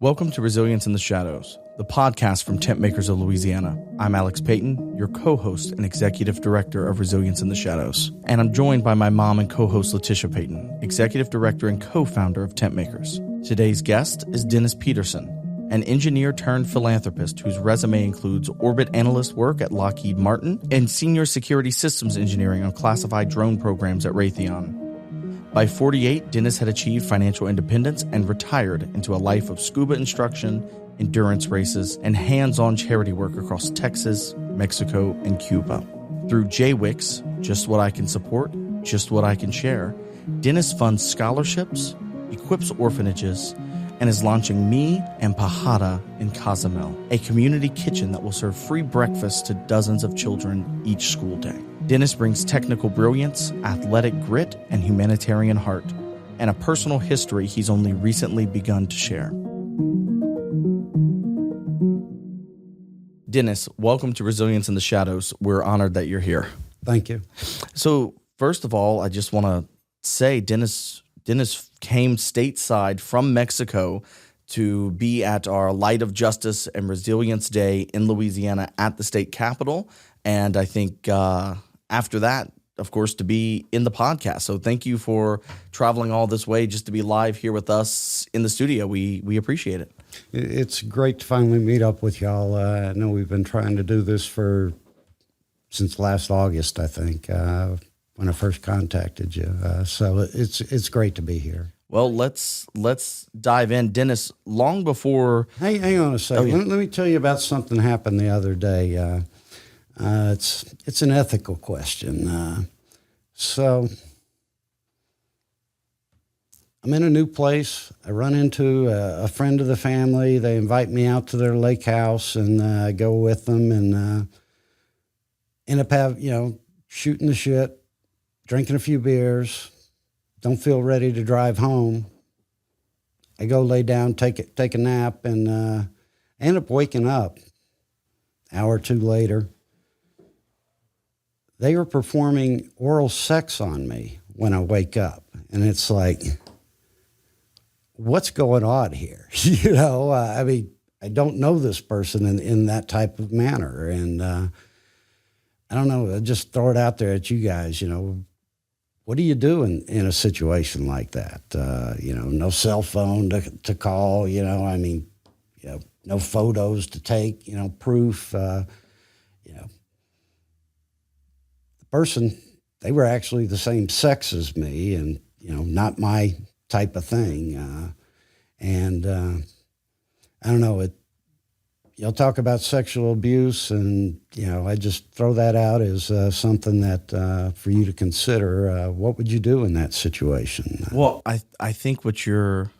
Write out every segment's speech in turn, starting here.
Welcome to Resilience in the Shadows, the podcast from TentMakers of Louisiana. I'm Alex Payton, your co-host and executive director of Resilience in the Shadows. And I'm joined by my mom and co-host Leticia Payton, executive director and co-founder of TentMakers. Today's guest is Dennis Petersen, an engineer turned philanthropist whose resume includes orbit analyst work at Lockheed Martin and senior security systems engineering on classified drone programs at Raytheon. By 48, Dennis had achieved financial independence and retired into a life of scuba instruction, endurance races, and hands-on charity work across Texas, Mexico, and Cuba. Through JWICS, Just What I Can Support, Just What I Can Share, Dennis funds scholarships, equips orphanages, and is launching Me and Pajada in Cozumel, a community kitchen that will serve free breakfast to dozens of children each school day. Dennis brings technical brilliance, athletic grit, and humanitarian heart, and a personal history he's only recently begun to share. Dennis, welcome to Resilience in the Shadows. We're honored that you're here. Thank you. So, first of all, I just want to say Dennis came stateside from Mexico to be at our Light of Justice and Resilience Day in Louisiana at the state capitol. And I think after that, of course, to be in the podcast. So thank you for traveling all this way just to be live here with us in the studio. We appreciate it. It's great to finally meet up with y'all. I know we've been trying to do this since last August, I think, when I first contacted you. So it's great to be here. Well, let's dive in. Dennis, long before... Hang on a second. Let me tell you about something happened the other day. It's an ethical question. So I'm in a new place. I run into a friend of the family. They invite me out to their lake house, and I go with them and end up shooting the shit, drinking a few beers. Don't feel ready to drive home. I go lay down, take a nap, and end up waking up an hour or two later. They were performing oral sex on me when I wake up. And it's like, what's going on here? I don't know this person in that type of manner. And I don't know, I'll just throw it out there at you guys, what do you do in a situation like that? No cell phone to call, no photos to take, proof, person, they were actually the same sex as me and, not my type of thing. I don't know, you'll talk about sexual abuse and, I just throw that out as something that for you to consider. What would you do in that situation? Well, I think what you're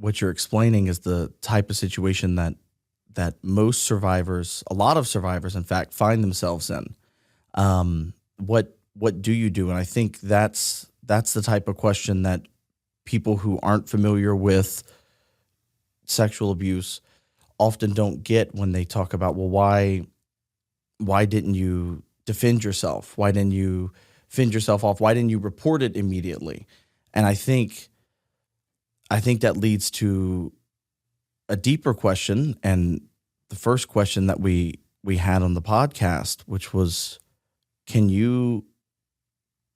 explaining is the type of situation that most survivors, a lot of survivors, in fact, find themselves in. What do you do? And I think that's the type of question that people who aren't familiar with sexual abuse often don't get when they talk about, well, why didn't you defend yourself? Why didn't you fend yourself off? Why didn't you report it immediately? And I think that leads to a deeper question, and the first question that we had on the podcast, which was,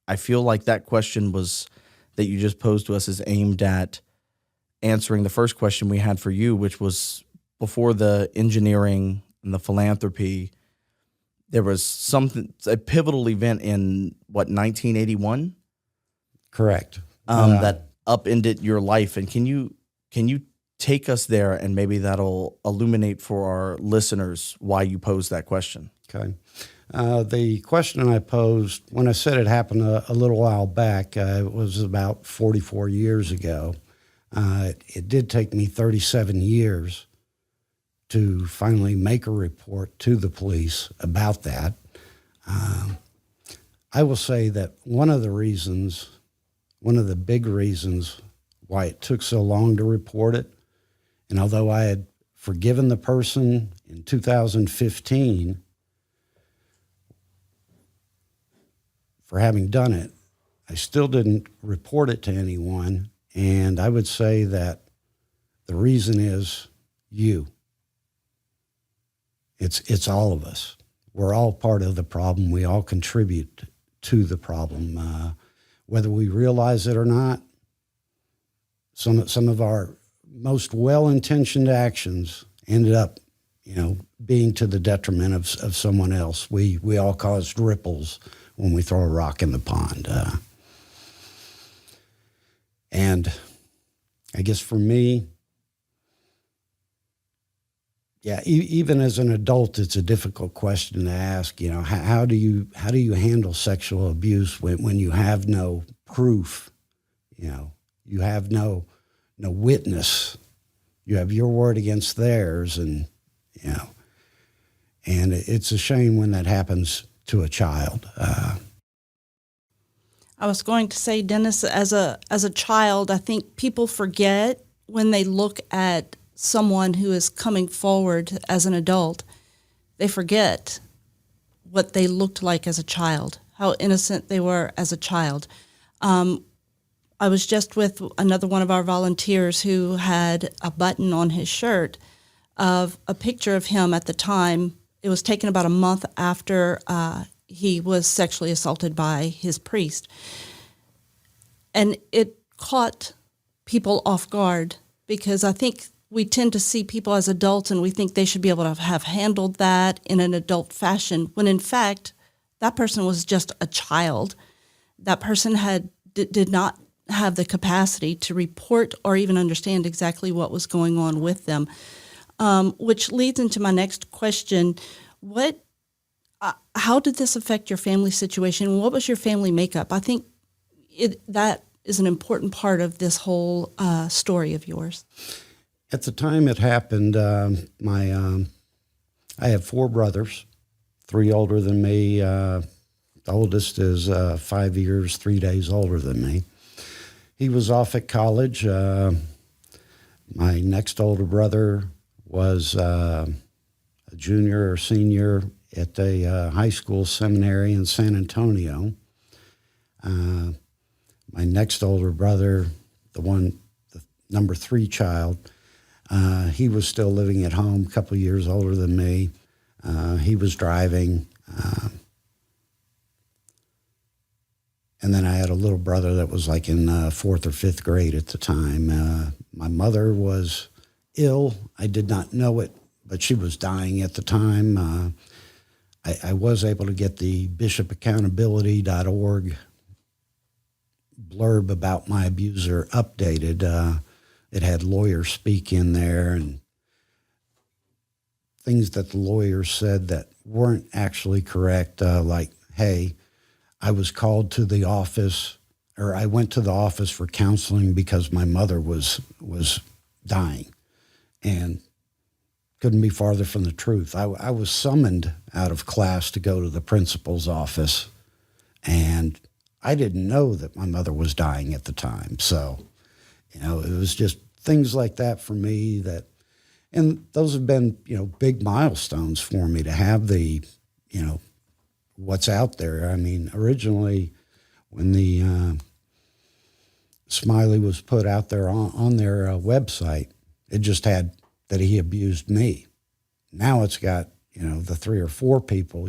I feel like that question that you just posed to us is aimed at answering the first question we had for you, which was before the engineering and the philanthropy, there was a pivotal event in 1981? Correct. That upended your life. And can you take us there, and maybe that'll illuminate for our listeners why you posed that question? Okay. The question I posed, when I said it happened a little while back, it was about 44 years ago. It did take me 37 years to finally make a report to the police about that. I will say that one of the big reasons why it took so long to report it, and although I had forgiven the person in 2015, for having done it, I still didn't report it to anyone. And I would say that the reason is you. It's all of us. We're all part of the problem. We all contribute to the problem, whether we realize it or not. Some of our most well-intentioned actions ended up, being to the detriment of someone else. We all caused ripples when we throw a rock in the pond. And I guess for me, even as an adult, it's a difficult question to ask. How do you handle sexual abuse when you have no proof? You have no witness. You have your word against theirs, and it's a shame when that happens to a child. I was going to say, Dennis, as a child, I think people forget when they look at someone who is coming forward as an adult, they forget what they looked like as a child, how innocent they were as a child. I was just with another one of our volunteers who had a button on his shirt of a picture of him at the time. It was taken about a month after he was sexually assaulted by his priest. And it caught people off guard because I think we tend to see people as adults and we think they should be able to have handled that in an adult fashion, when in fact, that person was just a child. That person did not have the capacity to report or even understand exactly what was going on with them, which leads into my next question. How did this affect your family situation? What was your family makeup? I think that is an important part of this whole story of yours. At the time it happened, I have 4 brothers, 3 older than me. The oldest is 5 years, 3 days older than me. He was off at college. My next older brother was a junior or senior at a high school seminary in San Antonio. My next older brother, the number 3 child, he was still living at home, a couple of years older than me. He was driving. And then I had a little brother that was like in 4th or 5th grade at the time. My mother was ill. I did not know it, but she was dying at the time. I was able to get the bishopaccountability.org blurb about my abuser updated. It had lawyers speak in there and things that the lawyers said that weren't actually correct, like, hey, I was called to the office, or I went to the office for counseling because my mother was dying, and couldn't be farther from the truth. I was summoned out of class to go to the principal's office, and I didn't know that my mother was dying at the time. So, it was just things like that for me and those have been, big milestones for me to have the, what's out there. I mean, originally when the smiley was put out there on their website, it just had that he abused me. Now it's got, the 3 or 4 people,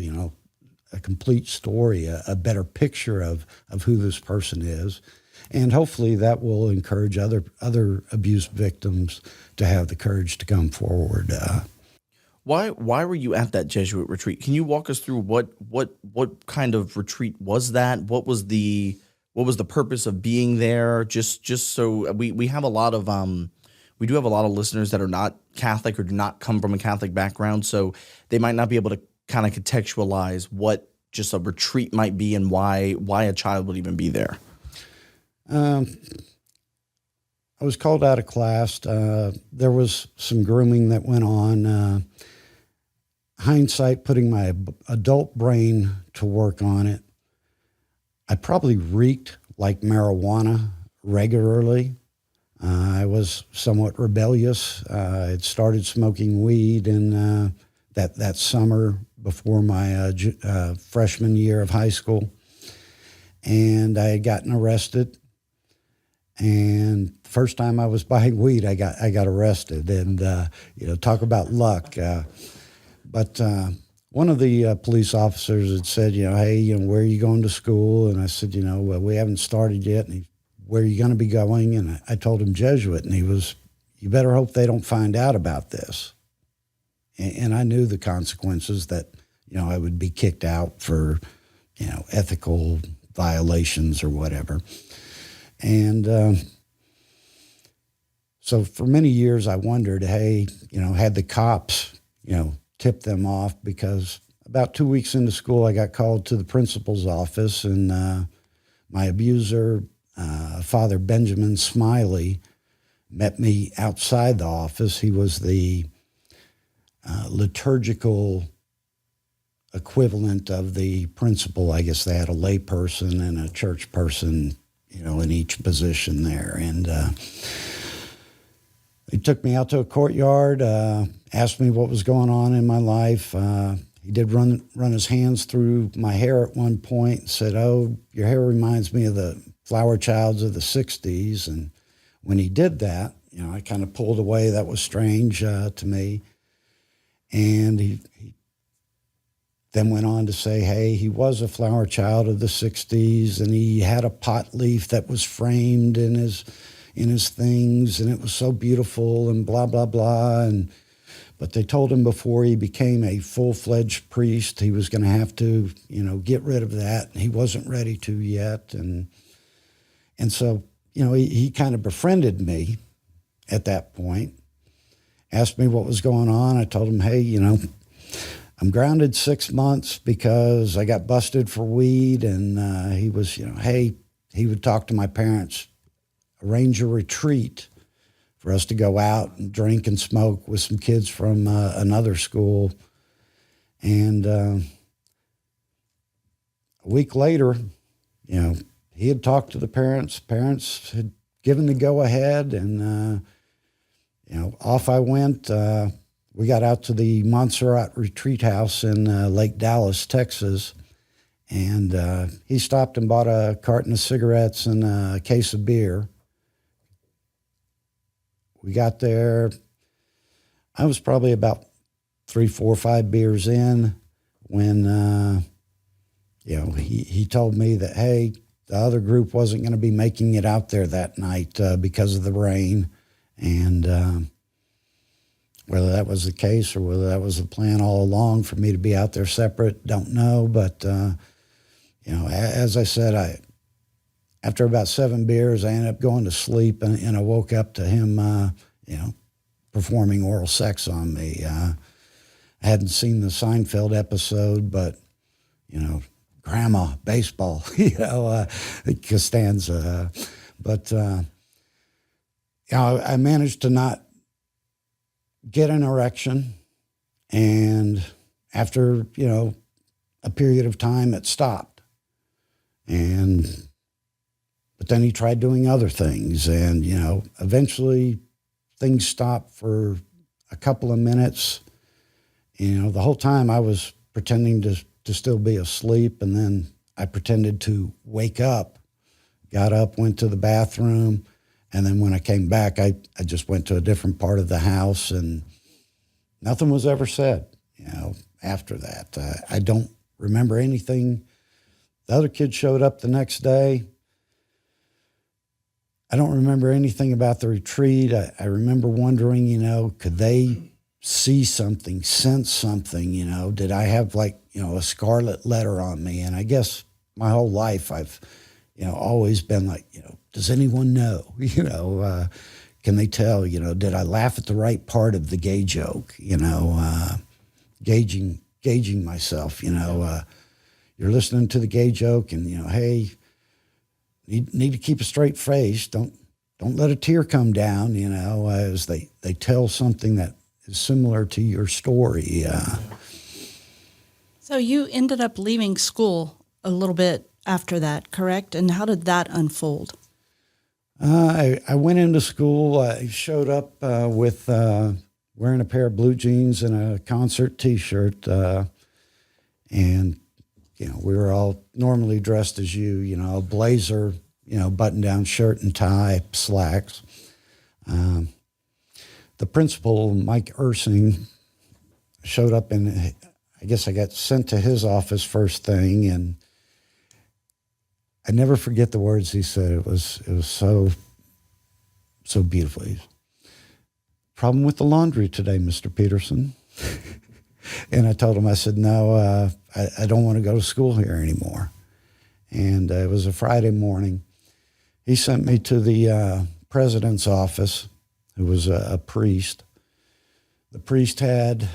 a complete story, a better picture of who this person is. And hopefully that will encourage other abuse victims to have the courage to come forward. Why were you at that Jesuit retreat? Can you walk us through what kind of retreat was that? What was the purpose of being there? Just so we have a lot of we do have a lot of listeners that are not Catholic or do not come from a Catholic background, so they might not be able to kind of contextualize what just a retreat might be and why a child would even be there. I was called out of class. There was some grooming that went on. Hindsight, putting my adult brain to work on it, I probably reeked like marijuana regularly. I was somewhat rebellious. I had started smoking weed in that summer before my freshman year of high school, and I had gotten arrested. And the first time I was buying weed, I got arrested. And talk about luck. But one of the police officers had said, hey, where are you going to school? And I said, well, we haven't started yet. And where are you going to be going? And I told him Jesuit, and he was, you better hope they don't find out about this. And I knew the consequences that, I would be kicked out for, ethical violations or whatever. And so for many years I wondered, hey, had the cops, tip them off, because about 2 weeks into school I got called to the principal's office, and my abuser, Father Benjamin Smiley, met me outside the office. He was the liturgical equivalent of the principal. I guess they had a lay person and a church person, in each position there. And he took me out to a courtyard, asked me what was going on in my life. He did run his hands through my hair at one point and said, oh, your hair reminds me of the flower childs of the 60s. And when he did that, I kind of pulled away. That was strange to me. And he then went on to say, hey, he was a flower child of the 60s, and he had a pot leaf that was framed in his things, and it was so beautiful, and blah, blah, blah. But they told him before he became a full-fledged priest, he was going to have to, get rid of that. And he wasn't ready to yet. And so, he kind of befriended me at that point, asked me what was going on. I told him, hey, I'm grounded 6 months because I got busted for weed. And he was, hey, he would talk to my parents, arrange a retreat for us to go out and drink and smoke with some kids from another school. And a week later, he had talked to the parents. Parents had given the go-ahead, and, off I went. We got out to the Montserrat Retreat House in Lake Dallas, Texas, and he stopped and bought a carton of cigarettes and a case of beer. We got there. I was probably about 3, 4, 5 beers in when, he told me that, hey, the other group wasn't going to be making it out there that night because of the rain. And whether that was the case or whether that was the plan all along for me to be out there separate, don't know. But, as I said, after about 7 beers, I ended up going to sleep, and I woke up to him, performing oral sex on me. I hadn't seen the Seinfeld episode, but, grandma, baseball, Costanza. But, I managed to not get an erection, and after, a period of time, it stopped. But then he tried doing other things, and, eventually things stopped for a couple of minutes. The whole time I was pretending to still be asleep, and then I pretended to wake up, got up, went to the bathroom, and then when I came back, I just went to a different part of the house, and nothing was ever said, after that. I don't remember anything. The other kids showed up the next day. I don't remember anything about the retreat. I remember wondering, could they see something, sense something, did I have a scarlet letter on me? And I guess my whole life I've, always been like, does anyone know? Can they tell, did I laugh at the right part of the gay joke? Gauging myself, you're listening to the gay joke and, hey, need to keep a straight face. Don't let a tear come down, as they tell something that is similar to your story. So you ended up leaving school a little bit after that, correct? And how did that unfold? I went into school. I showed up with wearing a pair of blue jeans and a concert T-shirt, and we were all normally dressed as you. A blazer, button-down shirt and tie, slacks. The principal, Mike Ersing, showed up, and I guess I got sent to his office first thing, and I never forget the words he said. It was so beautiful. Problem with the laundry today, Mr. Peterson? And I told him, I said, no, I don't want to go to school here anymore. And it was a Friday morning. He sent me to the president's office, who was a priest. The priest had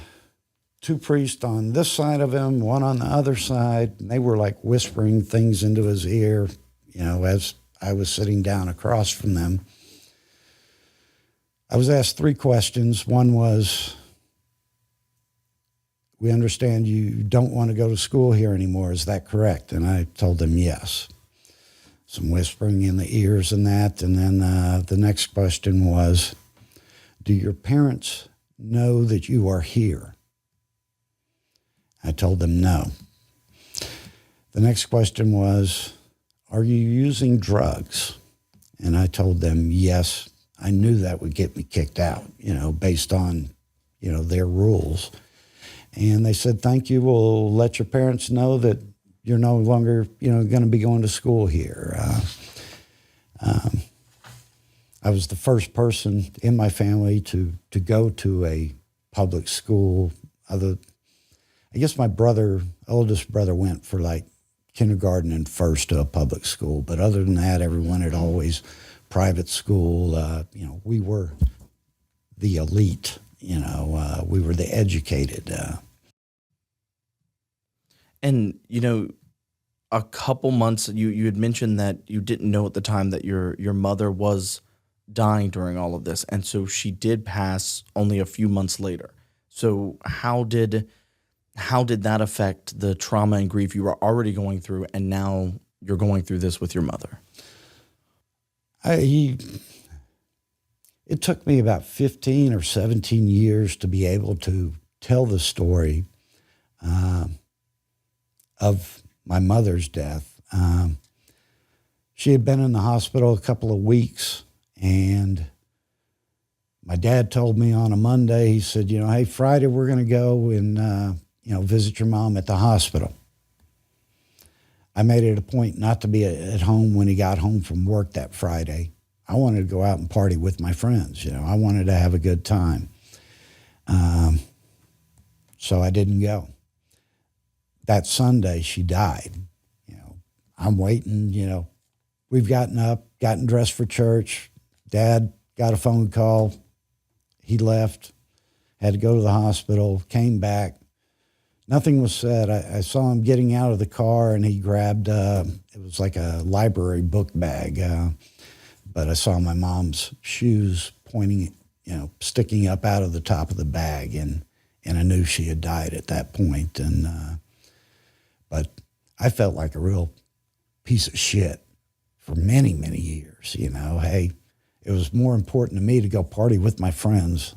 two priests on this side of him, one on the other side, and they were like whispering things into his ear, as I was sitting down across from them. I was asked 3 questions. One was, we understand you don't want to go to school here anymore. Is that correct? And I told them yes. Some whispering in the ears and that. And then the next question was, do your parents know that you are here? I told them no. The next question was, are you using drugs? And I told them yes. I knew that would get me kicked out, based on, their rules. And they said, thank you. We'll let your parents know that you're no longer, going to be going to school here. I was the first person in my family to go to a public school. I guess my oldest brother went for like kindergarten and first to a public school. But other than that, everyone had always private school. We were the elite, we were the educated. And, a couple months, you had mentioned that you didn't know at the time that your mother was dying during all of this. And so she did pass only a few months later. So how did that affect the trauma and grief you were already going through, and now you're going through this with your mother? It took me about 15 or 17 years to be able to tell the story of my mother's death. She had been in the hospital a couple of weeks, and my dad told me on a Monday, he said, hey, Friday we're going to go and, visit your mom at the hospital. I made it a point not to be at home when he got home from work that Friday. I wanted to go out and party with my friends. I wanted to have a good time. So I didn't go. That Sunday, she died. I'm waiting, we've gotten dressed for church. Dad got a phone call. He left, had to go to the hospital, came back. Nothing was said. I saw him getting out of the car, and he grabbed, it was like a library book bag. But I saw my mom's shoes pointing, sticking up out of the top of the bag, and I knew she had died at that point. But I felt like a real piece of shit for many, many years. Hey, it was more important to me to go party with my friends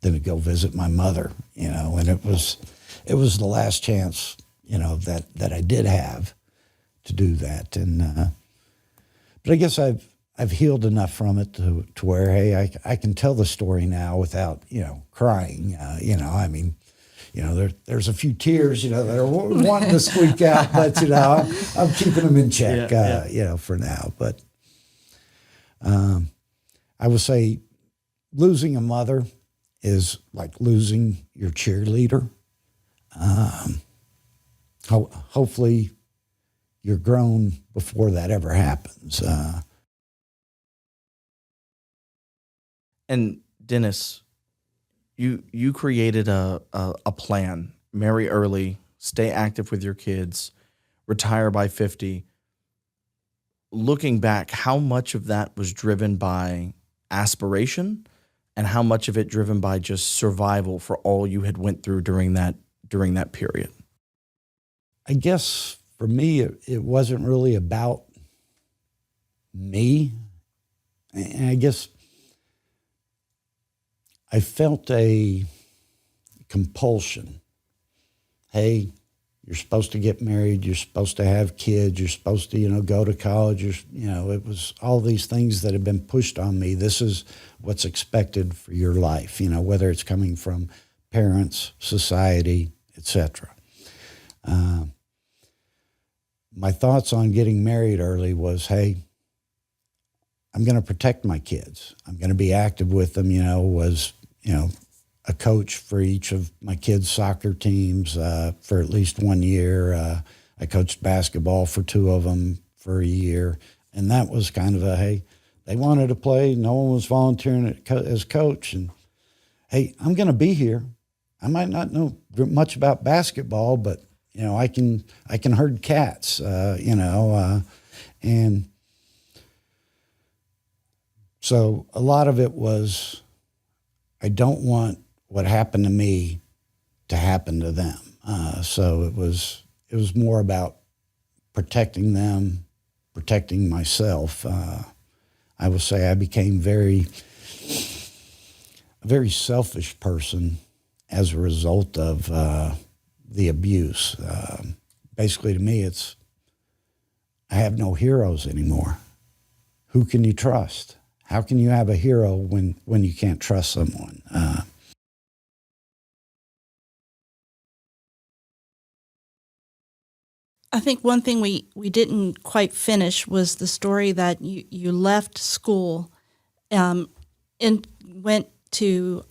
than to go visit my mother. And it was the last chance, that I did have to do that. And but I guess I've healed enough from it to where, hey, I can tell the story now without, crying. There's a few tears, that are wanting to squeak out, but, I'm keeping them in check, for now. But I would say losing a mother is like losing your cheerleader. Hopefully you're grown before that ever happens. And Dennis, you created a plan: marry early, stay active with your kids, retire by 50. Looking back, how much of that was driven by aspiration, and how much of it driven by just survival for all you had went through during that period? I guess for me, it wasn't really about me. And I guess I felt a compulsion. Hey, You're supposed to get married. You're supposed to have kids. You're supposed to, go to college. It was all these things that have been pushed on me. This is what's expected for your life, whether it's coming from parents, society, etc. My thoughts on getting married early was, hey, I'm going to protect my kids. I'm going to be active with them, was a coach for each of my kids' soccer teams for at least 1 year. I coached basketball for 2 of them for a year. And that was kind of hey, they wanted to play. No one was volunteering as coach. And, hey, I'm going to be here. I might not know much about basketball, but, I can herd cats, and so a lot of it was, I don't want what happened to me to happen to them. So it was more about protecting them, protecting myself. I will say I became a very selfish person as a result of the abuse. Basically, to me, I have no heroes anymore. Who can you trust? How can you have a hero when you can't trust someone? I think one thing we didn't quite finish was the story that you left school and went to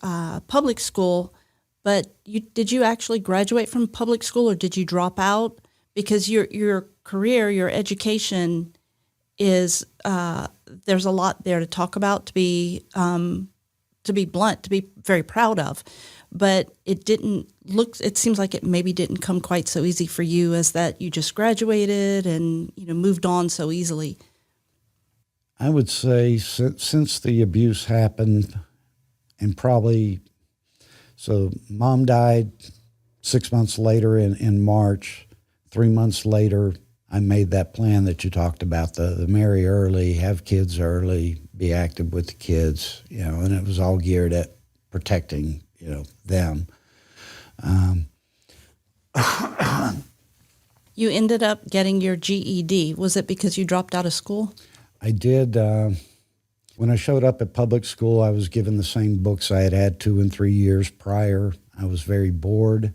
public school, but did you actually graduate from public school or did you drop out? Because your career, your education is there's a lot there to talk about, to be blunt, to be very proud of. But it seems like it maybe didn't come quite so easy for you as that you just graduated and, moved on so easily. I would say since the abuse happened, and probably, so Mom died 6 months later in March. 3 months later, I made that plan that you talked about, the marry early, have kids early, be active with the kids, and it was all geared at protecting, them. You ended up getting your GED. Was it because you dropped out of school? I did. When I showed up at public school, I was given the same books I had had 2 and 3 years prior. I was very bored.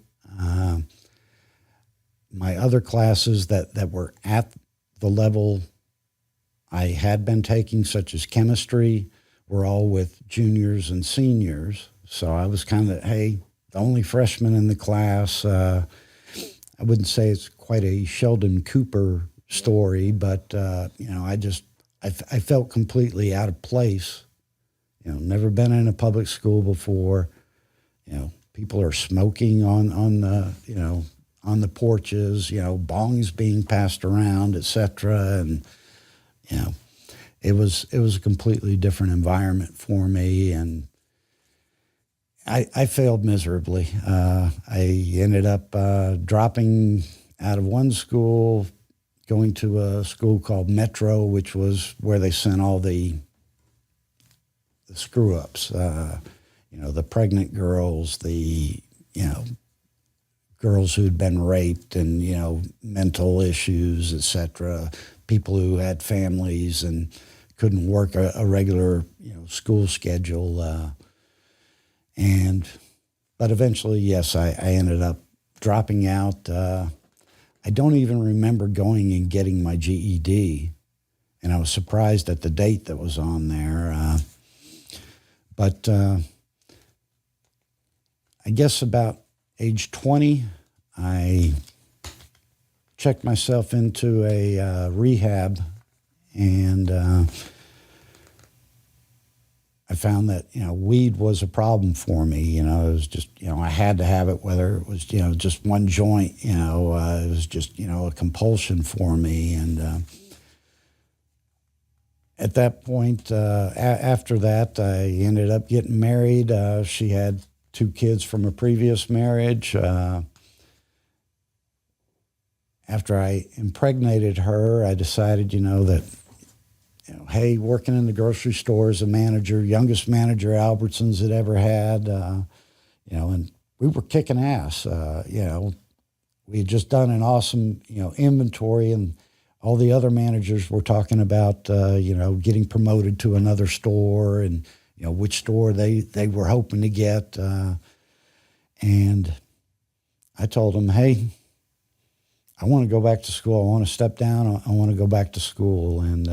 My other classes that were at the level I had been taking, such as chemistry, were all with juniors and seniors. So I was kind of, hey, the only freshman in the class. I wouldn't say it's quite a Sheldon Cooper story, but, I felt completely out of place. Never been in a public school before. People are smoking on the porches, bongs being passed around, etc. And, it was a completely different environment for me. And I failed miserably. I ended up dropping out of one school, going to a school called Metro, which was where they sent all the screw-ups, the pregnant girls, the, girls who'd been raped and, mental issues, etc., people who had families and couldn't work a regular, school schedule. But eventually, yes, I ended up dropping out. I don't even remember going and getting my GED, and I was surprised at the date that was on there. But I guess about age 20, I checked myself into a rehab, and I found that, weed was a problem for me. It was just, I had to have it, whether it was, just one joint, it was just, a compulsion for me. And at that point, after that, I ended up getting married. She had 2 kids from a previous marriage. After I impregnated her, I decided, that, hey, working in the grocery store as a manager, youngest manager Albertsons had ever had, and we were kicking ass, we had just done an awesome, inventory, and all the other managers were talking about, getting promoted to another store and, which store they were hoping to get. And I told them, hey, I want to go back to school. I want to step down. I want to go back to school. And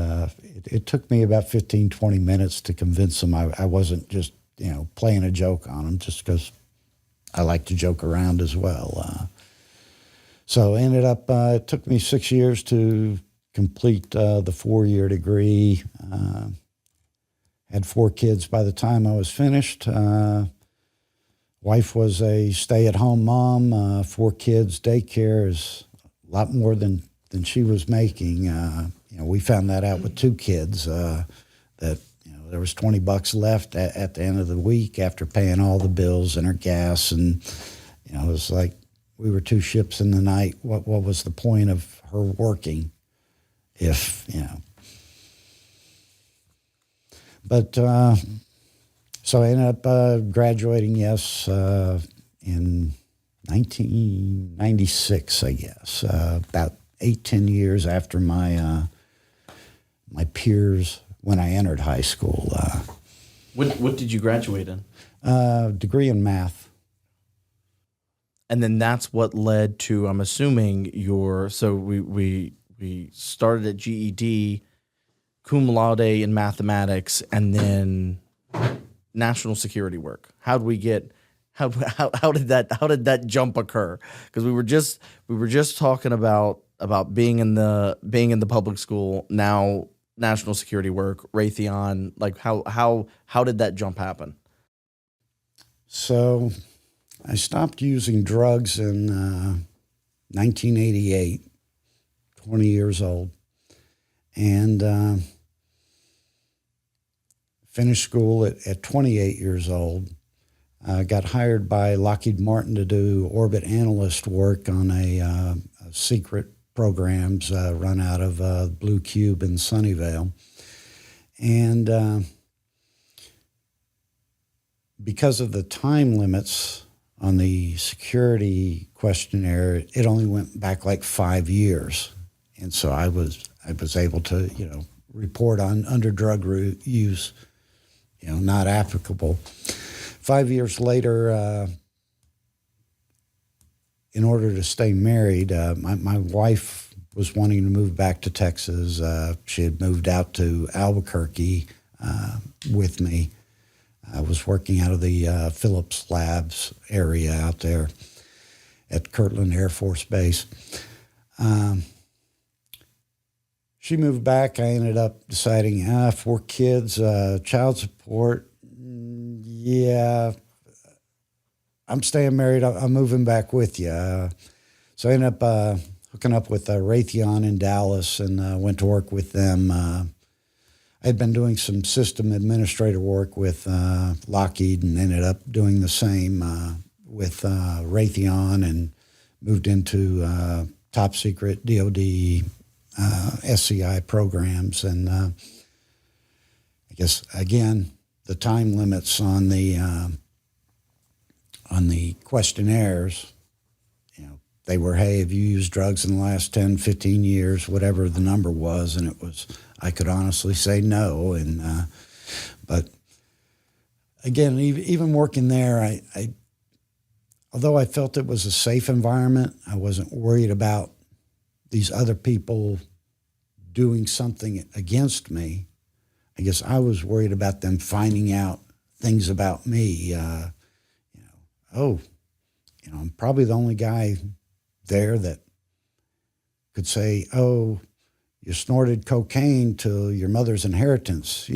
it took me about 15, 20 minutes to convince them I wasn't just, playing a joke on them, just because I like to joke around as well. So ended up, it took me 6 years to complete the 4-year degree. Had 4 kids by the time I was finished. Wife was a stay-at-home mom. 4 kids. Daycare is a lot more than she was making. We found that out with 2 kids, that there was $20 left at the end of the week after paying all the bills and her gas. And, it was like we were 2 ships in the night. What was the point of her working if. But so I ended up graduating, in 1996, I guess, about 10 years after my peers when I entered high school. What did you graduate in? Degree in math. And then that's what led to, I'm assuming, so we started at GED, cum laude in mathematics, and then national security work. How did we get? How did that jump occur? Because we were just talking about being in the public school, now national security work, Raytheon. Like how did that jump happen? So I stopped using drugs in 1988, 20 years old, and finished school at 28 years old. Got hired by Lockheed Martin to do orbit analyst work on a secret programs run out of Blue Cube in Sunnyvale. And because of the time limits on the security questionnaire, it only went back like 5 years. And so I was able to, report on under drug use, not applicable. 5 years later, in order to stay married, my wife was wanting to move back to Texas. She had moved out to Albuquerque with me. I was working out of the Phillips Labs area out there at Kirtland Air Force Base. She moved back. I ended up deciding, 4 kids, child support. Yeah, I'm staying married. I'm moving back with you. So I ended up hooking up with Raytheon in Dallas and went to work with them. I'd been doing some system administrator work with Lockheed and ended up doing the same with Raytheon and moved into top secret DOD SCI programs. And I guess, again, the time limits on the questionnaires, they were, hey, have you used drugs in the last 10, 15 years, whatever the number was, and it was, I could honestly say no. And but again, even working there, I although I felt it was a safe environment, I wasn't worried about these other people doing something against me. I guess I was worried about them finding out things about me. I'm probably the only guy there that could say, oh, you snorted cocaine till your mother's inheritance,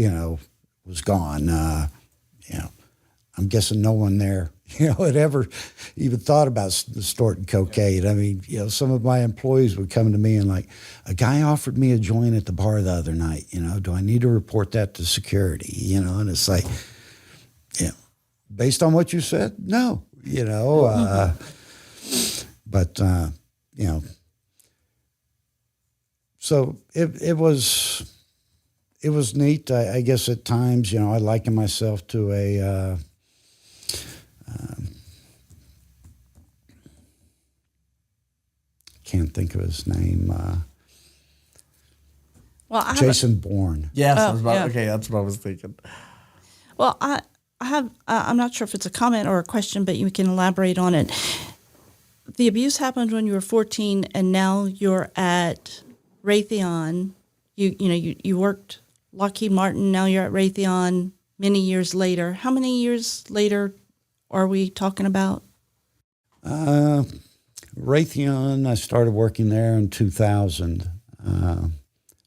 was gone. I'm guessing no one there, had ever even thought about snorting cocaine. I mean, some of my employees would come to me and like, a guy offered me a joint at the bar the other night, do I need to report that to security? And it's like, based on what you said, no, but, so it was neat. I guess at times, I liken myself to a can't think of his name. Well, Jason Bourne. Yes, yeah. Okay, that's what I was thinking. Well, I have. I'm not sure if it's a comment or a question, but you can elaborate on it. The abuse happened when you were 14, and now you're at Raytheon. You worked Lockheed Martin. Now you're at Raytheon. Many years later. How many years later are we talking about? Raytheon. I started working there in 2000.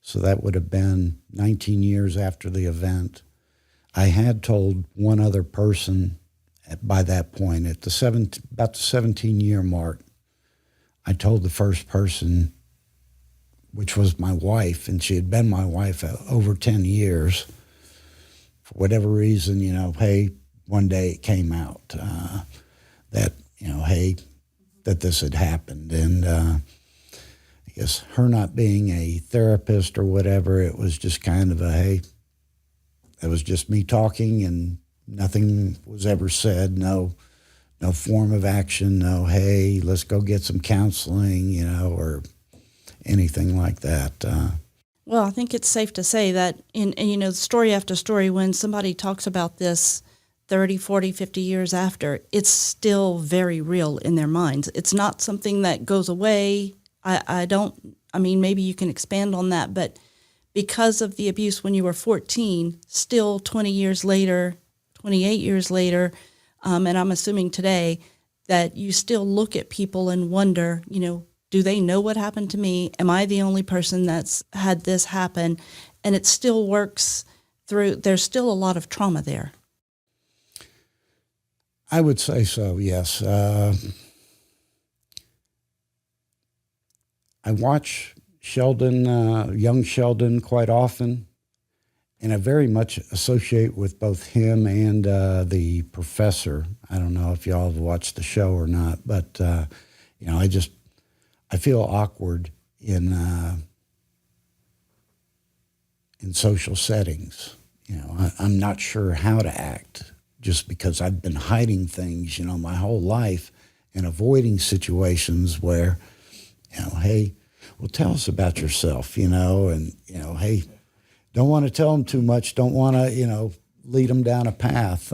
So that would have been 19 years after the event. I had told one other person by that point, at about the 17-year mark, I told the first person, which was my wife, and she had been my wife over 10 years. For whatever reason, hey, one day it came out that, hey, that this had happened. And I guess her not being a therapist or whatever, it was just kind of a, hey, it was just me talking and nothing was ever said, no form of action, no, hey, let's go get some counseling, or anything like that. Well, I think it's safe to say that in story after story, when somebody talks about this 30, 40, 50 years after, it's still very real in their minds. It's not something that goes away. Maybe you can expand on that, but because of the abuse when you were 14, still 20 years later, 28 years later, and I'm assuming today, that you still look at people and wonder, do they know what happened to me? Am I the only person that's had this happen? And it still works through, there's still a lot of trauma there. I would say so, yes. I watch young Sheldon quite often, and I very much associate with both him and the professor. I don't know if y'all have watched the show or not, but, I feel awkward in social settings. I'm not sure how to act just because I've been hiding things, my whole life and avoiding situations where, hey, well, tell us about yourself, and, hey, don't want to tell them too much. Don't want to, lead them down a path.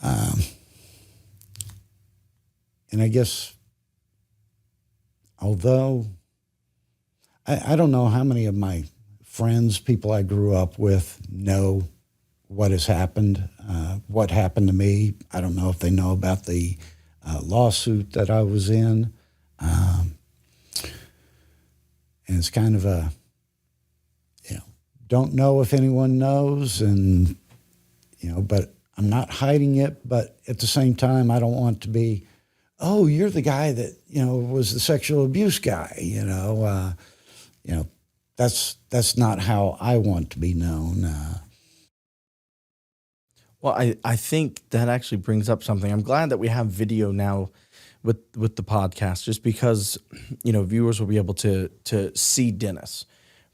And I guess, although I don't know how many of my friends, people I grew up with, know what has happened, what happened to me. I don't know if they know about the lawsuit that I was in. And it's kind of a, don't know if anyone knows, and, but I'm not hiding it. But at the same time, I don't want to be, oh, you're the guy that, was the sexual abuse guy, that's not how I want to be known. Well, I think that actually brings up something. I'm glad that we have video now with the podcast, just because, viewers will be able to see Dennis,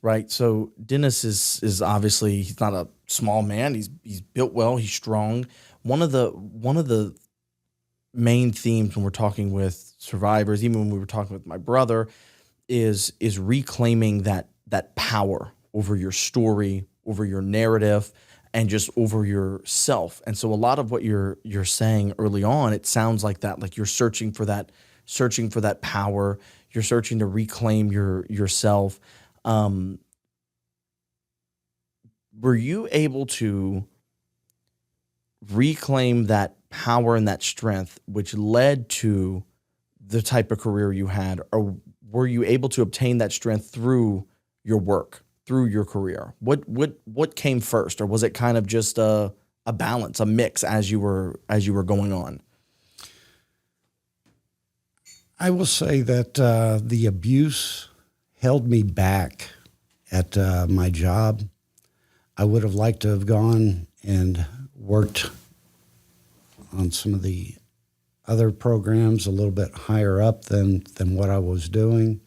right? So Dennis is obviously, he's not a small man. He's built well. He's strong. One of the main themes when we're talking with survivors, even when we were talking with my brother, is reclaiming that power over your story, over your narrative, and just over yourself. And so a lot of what you're saying early on, it sounds like that, like you're searching for that power. You're searching to reclaim yourself. Were you able to reclaim that power and that strength, which led to the type of career you had, or were you able to obtain that strength through your work, through your career? What came first, or was it kind of just a balance, a mix as you were going on? I will say that the abuse held me back at my job. I would have liked to have gone and worked on some of the other programs a little bit higher up than what I was doing.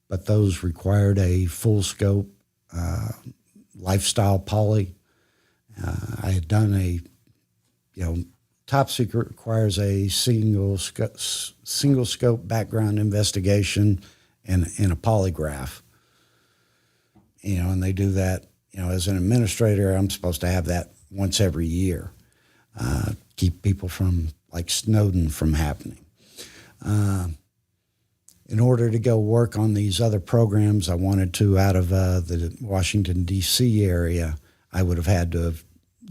But those required a full scope lifestyle poly. I had done top secret requires a single scope background investigation and a polygraph. And they do that. As an administrator, I'm supposed to have that once every year. Keep people from, like Snowden, from happening. In order to go work on these other programs I wanted to out of the Washington, D.C. area, I would have had to have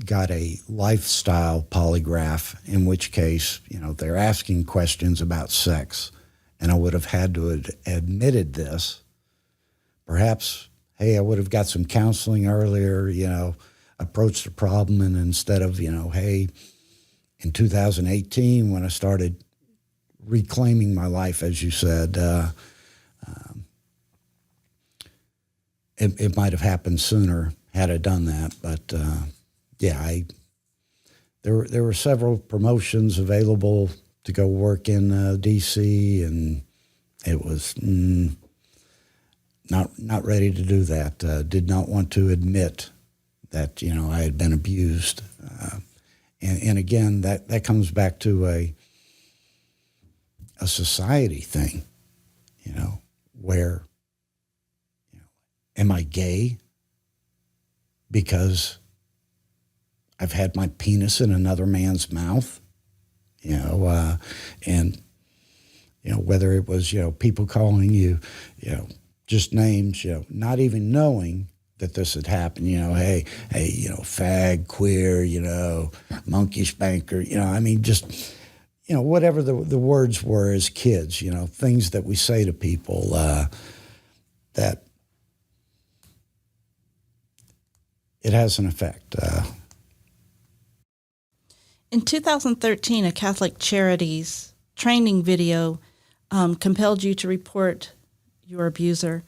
got a lifestyle polygraph, in which case, they're asking questions about sex, and I would have had to have admitted this. Perhaps, hey, I would have got some counseling earlier, approached the problem, and instead of, hey, in 2018, when I started reclaiming my life, as you said, it might have happened sooner had I done that. But there were several promotions available to go work in D.C., and it was not ready to do that. Did not want to admit that I had been abused, and again that comes back to a society thing, where, am I gay because I've had my penis in another man's mouth? And whether it was, people calling you, just names, not even knowing that this had happened, hey, fag, queer, monkey spanker, just, whatever the words were as kids, things that we say to people that it has an effect. In 2013, a Catholic Charities training video compelled you to report your abuser.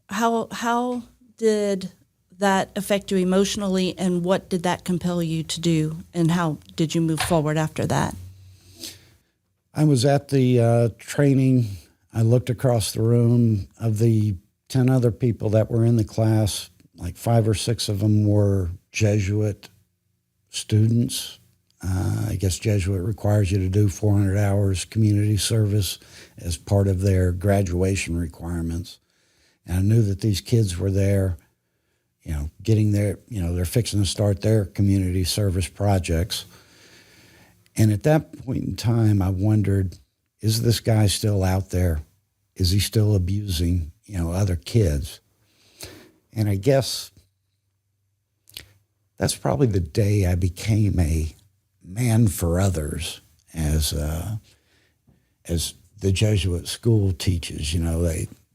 How did that affect you emotionally, and what did that compel you to do, and how did you move forward after that? I was at the training. I looked across the room. Of the 10 other people that were in the class, like 5 or 6 of them were Jesuit students. I guess Jesuit requires you to do 400 hours community service as part of their graduation requirements. And I knew that these kids were there, getting their, they're fixing to start their community service projects. And at that point in time, I wondered, is this guy still out there? Is he still abusing, other kids? And I guess that's probably the day I became a man for others, as the Jesuit school teaches.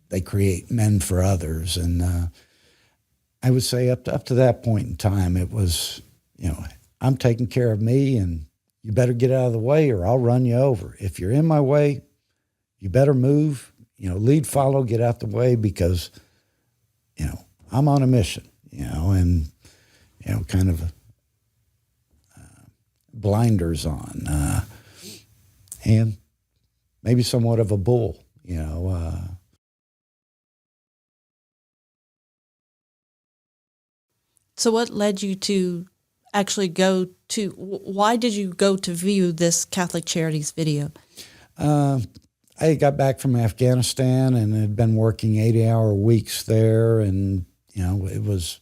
They create men for others, and I would say up to that point in time, it was, I'm taking care of me, and you better get out of the way, or I'll run you over. If you're in my way, you better move. Lead, follow, get out the way, because I'm on a mission. And kind of blinders on, and maybe somewhat of a bull, So what led you to actually why did you go to view this Catholic Charities video? I got back from Afghanistan and had been working 80-hour weeks there, and, it was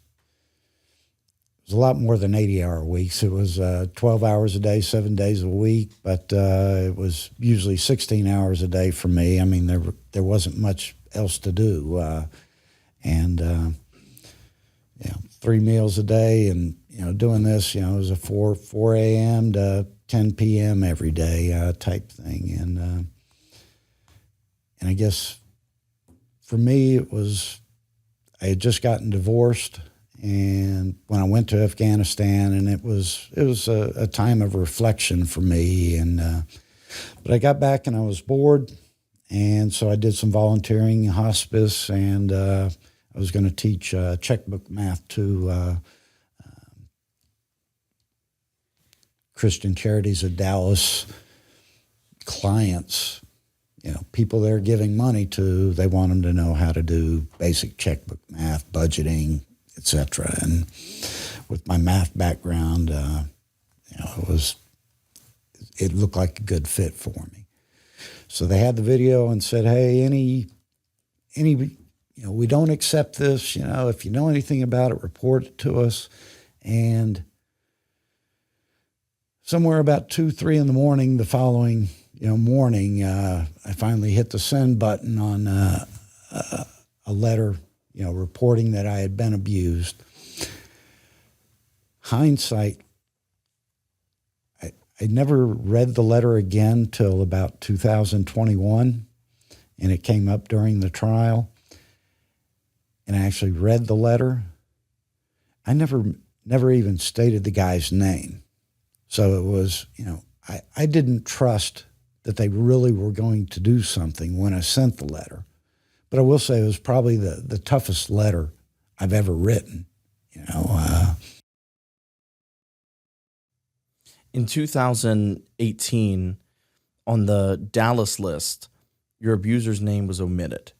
a lot more than 80-hour weeks. It was 12 hours a day, 7 days a week, but it was usually 16 hours a day for me. I mean, there wasn't much else to do, and 3 meals a day, and doing this, it was a 4 a.m. to 10 p.m. every day type thing, and I guess for me it was, I had just gotten divorced. And when I went to Afghanistan, and it was a time of reflection for me, and but I got back and I was bored, and so I did some volunteering in hospice, and I was going to teach checkbook math to Christian Charities of Dallas clients. People they're giving money to, they want them to know how to do basic checkbook math, budgeting, etc. And with my math background, it looked like a good fit for me. So they had the video and said, hey, we don't accept this. If you know anything about it, report it to us. And somewhere about 2, 3 in the morning, the following morning, I finally hit the send button on a letter, reporting that I had been abused. Hindsight, I never read the letter again till about 2021, and it came up during the trial. And I actually read the letter. I never even stated the guy's name. So it was, I didn't trust that they really were going to do something when I sent the letter. But I will say it was probably the toughest letter I've ever written, In 2018, on the Dallas list, your abuser's name was omitted.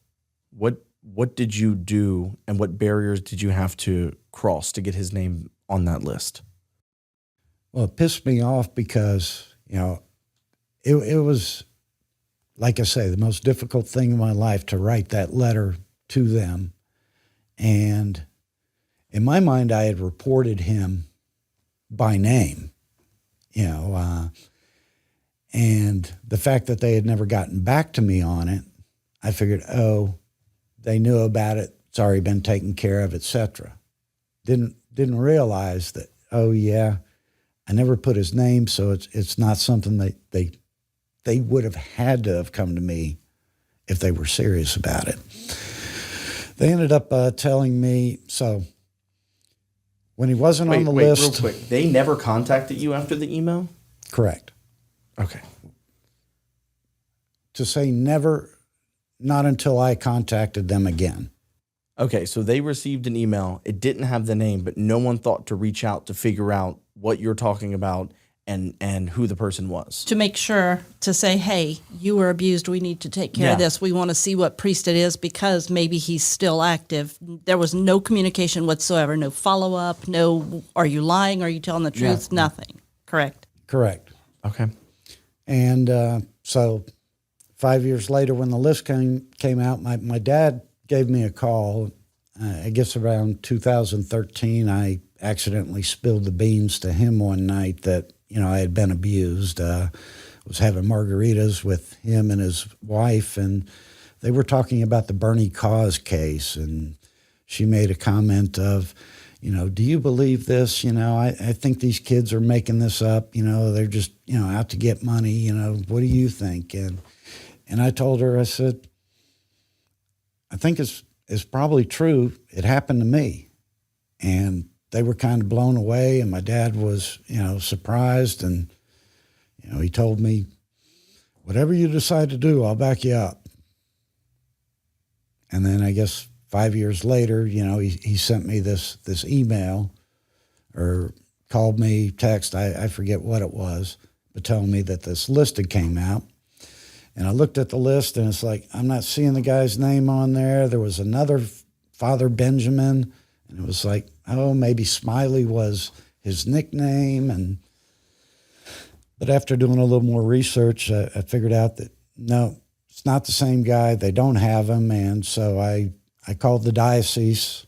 What did you do, and what barriers did you have to cross to get his name on that list? Well, it pissed me off because, it was, like I say, the most difficult thing in my life to write that letter to them. And in my mind, I had reported him by name, and the fact that they had never gotten back to me on it, I figured, they knew about it, it's already been taken care of, etc. Didn't realize that, I never put his name, so it's not something they would have had to have come to me if they were serious about it. They ended up telling me, so when he wasn't on the list. Real quick, they never contacted you after the email? Correct. Okay. To say never, not until I contacted them again. Okay, so they received an email. It didn't have the name, but no one thought to reach out to figure out what you're talking about and who the person was. To make sure to say, hey, you were abused. We need to take care of this. We want to see what priest it is because maybe he's still active. There was no communication whatsoever, no follow-up, no, are you lying? Are you telling the truth? Nothing. Correct? Correct. Okay. And so 5 years later when the list came out, my dad gave me a call. I guess around 2013, I accidentally spilled the beans to him one night that, I had been abused. Was having margaritas with him and his wife, and they were talking about the Bernie Cause case, and she made a comment of, do you believe this? I think these kids are making this up. They're just, out to get money. What do you think? And I told her, I said, I think it's probably true. It happened to me. And they were kind of blown away, and my dad was, surprised. And, he told me, whatever you decide to do, I'll back you up. And then I guess 5 years later, he sent me this email or called me, text, I forget what it was, but telling me that this list had came out. And I looked at the list, and it's like, I'm not seeing the guy's name on there. There was another Father Benjamin, and it was like, maybe Smiley was his nickname. But after doing a little more research, I figured out that, no, it's not the same guy. They don't have him. And so I called the diocese.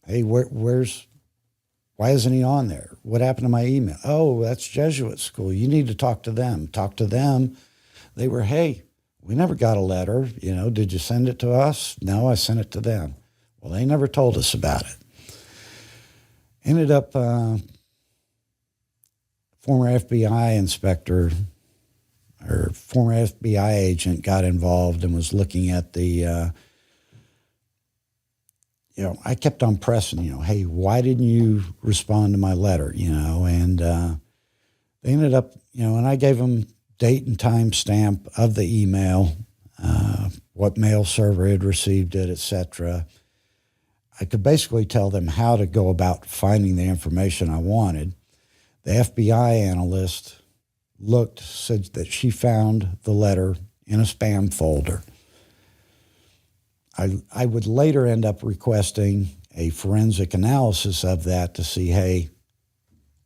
Hey, why isn't he on there? What happened to my email? Oh, that's Jesuit school. You need to talk to them. Talk to them. They were, hey, we never got a letter. Did you send it to us? No, I sent it to them. Well, they never told us about it. Ended up, former FBI inspector or former FBI agent got involved and was looking at the, I kept on pressing, hey, why didn't you respond to my letter, and they ended up, and I gave them date and time stamp of the email, what mail server had received it, etc. I could basically tell them how to go about finding the information I wanted. The FBI analyst said that she found the letter in a spam folder. I would later end up requesting a forensic analysis of that to see, hey,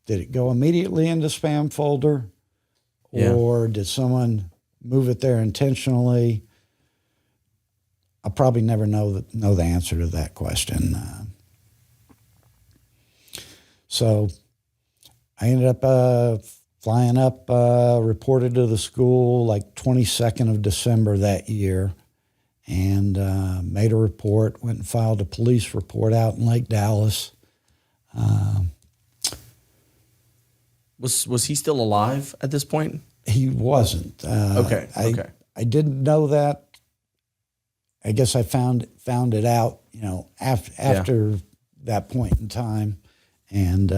did it go immediately into spam folder, or did someone move it there intentionally? I'll probably never know the answer to that question. So I ended up flying up, reported to the school like 22nd of December that year, and made a report, went and filed a police report out in Lake Dallas. Was he still alive at this point? He wasn't. Okay. I didn't know that. I guess I found it out, after that point in time, and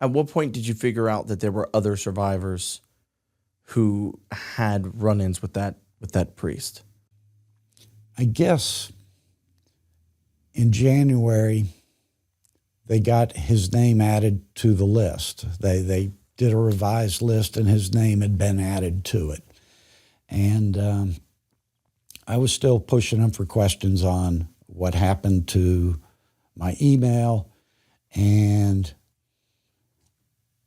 at what point did you figure out that there were other survivors who had run-ins with that priest? I guess in January they got his name added to the list. They did a revised list, and his name had been added to it. And I was still pushing him for questions on what happened to my email. And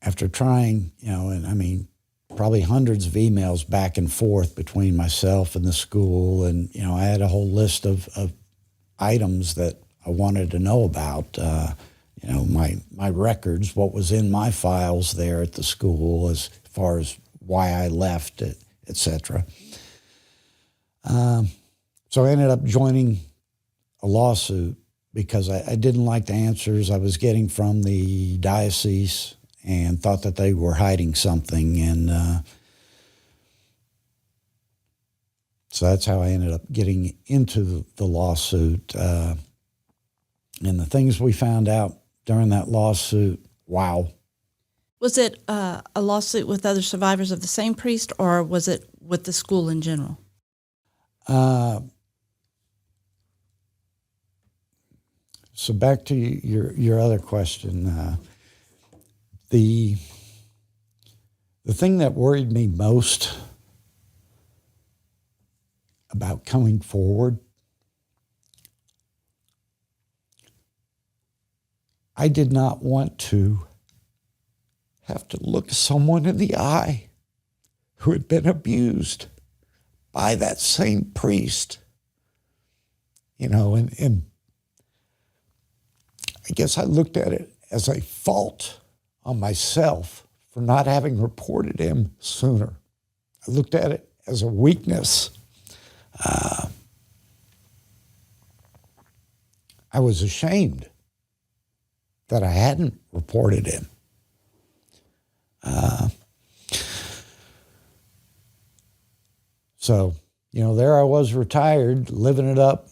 after trying, probably hundreds of emails back and forth between myself and the school, and, I had a whole list of items that I wanted to know about, my records, what was in my files there at the school as far as why I left it, etc. So I ended up joining a lawsuit because I didn't like the answers I was getting from the diocese and thought that they were hiding something. And so that's how I ended up getting into the lawsuit. And the things we found out during that lawsuit, wow. Was it a lawsuit with other survivors of the same priest, or was it with the school in general? So back to your other question. The thing that worried me most about coming forward, I did not want to have to look someone in the eye who had been abused by that same priest, and I guess I looked at it as a fault on myself for not having reported him sooner. I looked at it as a weakness. I was ashamed that I hadn't reported him. So, there I was retired, living it up,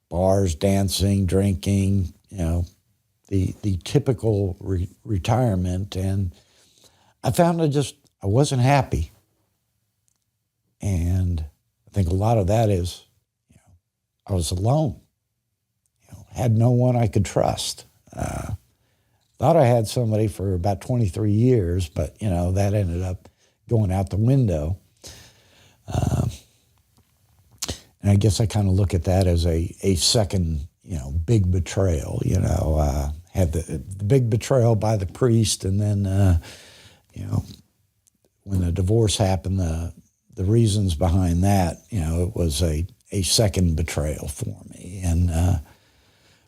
bars, dancing, drinking, the typical retirement. And I found I wasn't happy. And I think a lot of that is, I was alone, had no one I could trust. Thought I had somebody for about 23 years, but, that ended up going out the window. And I guess I kind of look at that as a second, big betrayal. Had the big betrayal by the priest, and then, when the divorce happened, the reasons behind that, it was a second betrayal for me, and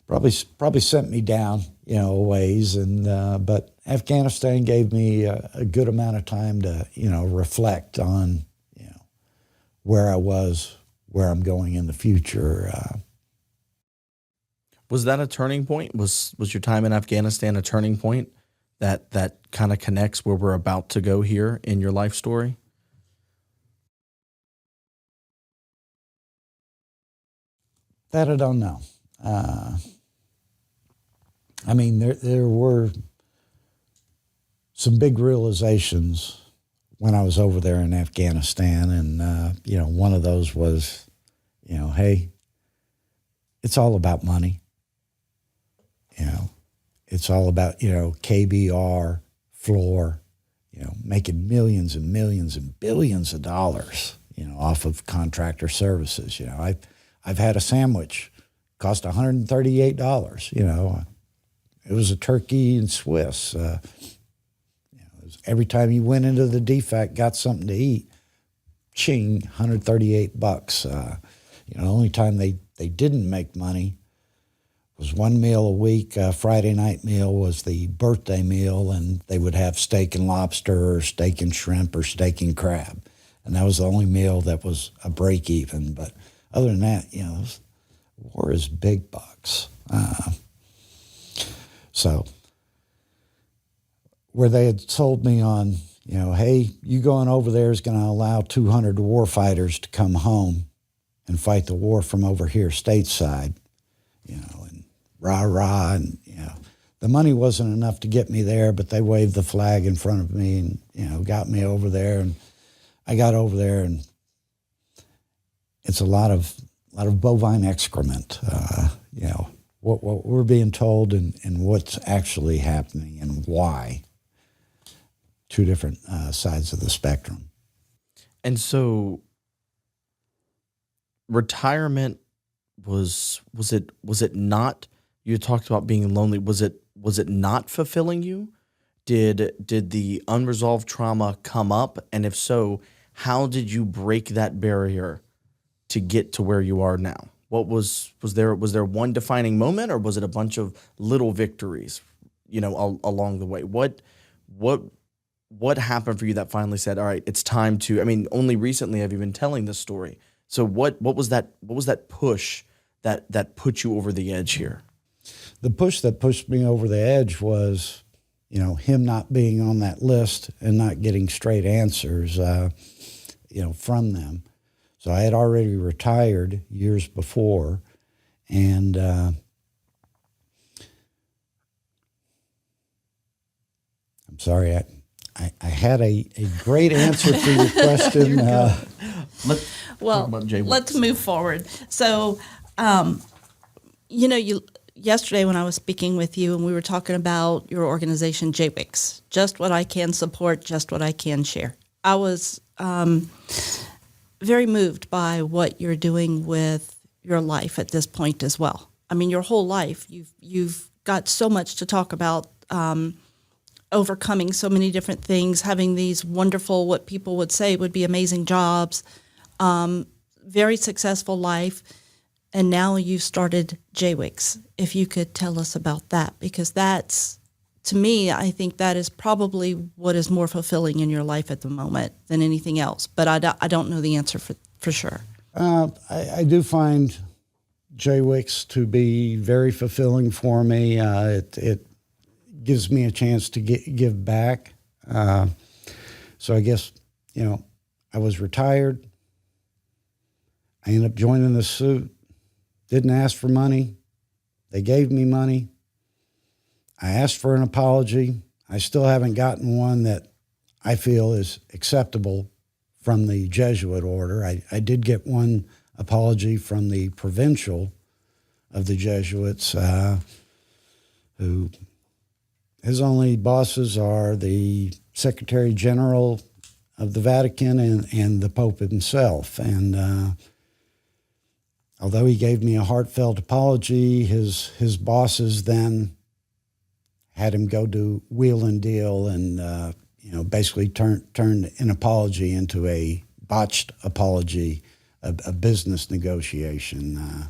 probably sent me down, a ways. And but Afghanistan gave me a good amount of time to, reflect on, where I was, where I'm going in the future. Was that a turning point? Was your time in Afghanistan a turning point that kind of connects where we're about to go here in your life story? That I don't know. There were some big realizations when I was over there in Afghanistan, and one of those was, hey, it's all about money. It's all about, KBR, floor, making millions and millions and billions of dollars, off of contractor services. I've had a sandwich, cost $138. It was a turkey and Swiss. Every time you went into the DFAC, got something to eat, ching, $138. The only time they didn't make money was one meal a week. Friday night meal was the birthday meal, and they would have steak and lobster or steak and shrimp or steak and crab. And that was the only meal that was a break even. But other than that, war is big bucks. So where they had told me on, hey, you going over there is going to allow 200 war fighters to come home and fight the war from over here stateside, and rah-rah. And, the money wasn't enough to get me there, but they waved the flag in front of me and, got me over there. And I got over there, and it's a lot of bovine excrement, what we're being told and what's actually happening and why. Two different sides of the spectrum. And so retirement was it not, you talked about being lonely, was it not fulfilling you? Did the unresolved trauma come up? And if so, how did you break that barrier to get to where you are now? What was there one defining moment, or was it a bunch of little victories, along the way? What happened for you that finally said, all right, it's time to, only recently have you been telling this story. So what was that push that put you over the edge here? The push that pushed me over the edge was, him not being on that list and not getting straight answers, from them. So I had already retired years before, and I'm sorry, I had a great answer for your question. Let's move forward. So, yesterday when I was speaking with you and we were talking about your organization, JWICS, just what I can support, just what I can share. I was very moved by what you're doing with your life at this point as well. Your whole life, you've got so much to talk about, overcoming so many different things, having these wonderful, what people would say would be amazing jobs, very successful life, and now you've started JWICS. If you could tell us about that, because that's, to me, I think that is probably what is more fulfilling in your life at the moment than anything else. But I don't know the answer for sure. I do find JWICS to be very fulfilling for me. It gives me a chance to give back. So I guess, I was retired. I ended up joining the suit. Didn't ask for money. They gave me money. I asked for an apology. I still haven't gotten one that I feel is acceptable from the Jesuit order. I did get one apology from the provincial of the Jesuits, who his only bosses are the Secretary General of the Vatican and the Pope himself. And although he gave me a heartfelt apology, his bosses then had him go do wheel and deal and basically turned an apology into a botched apology, a business negotiation.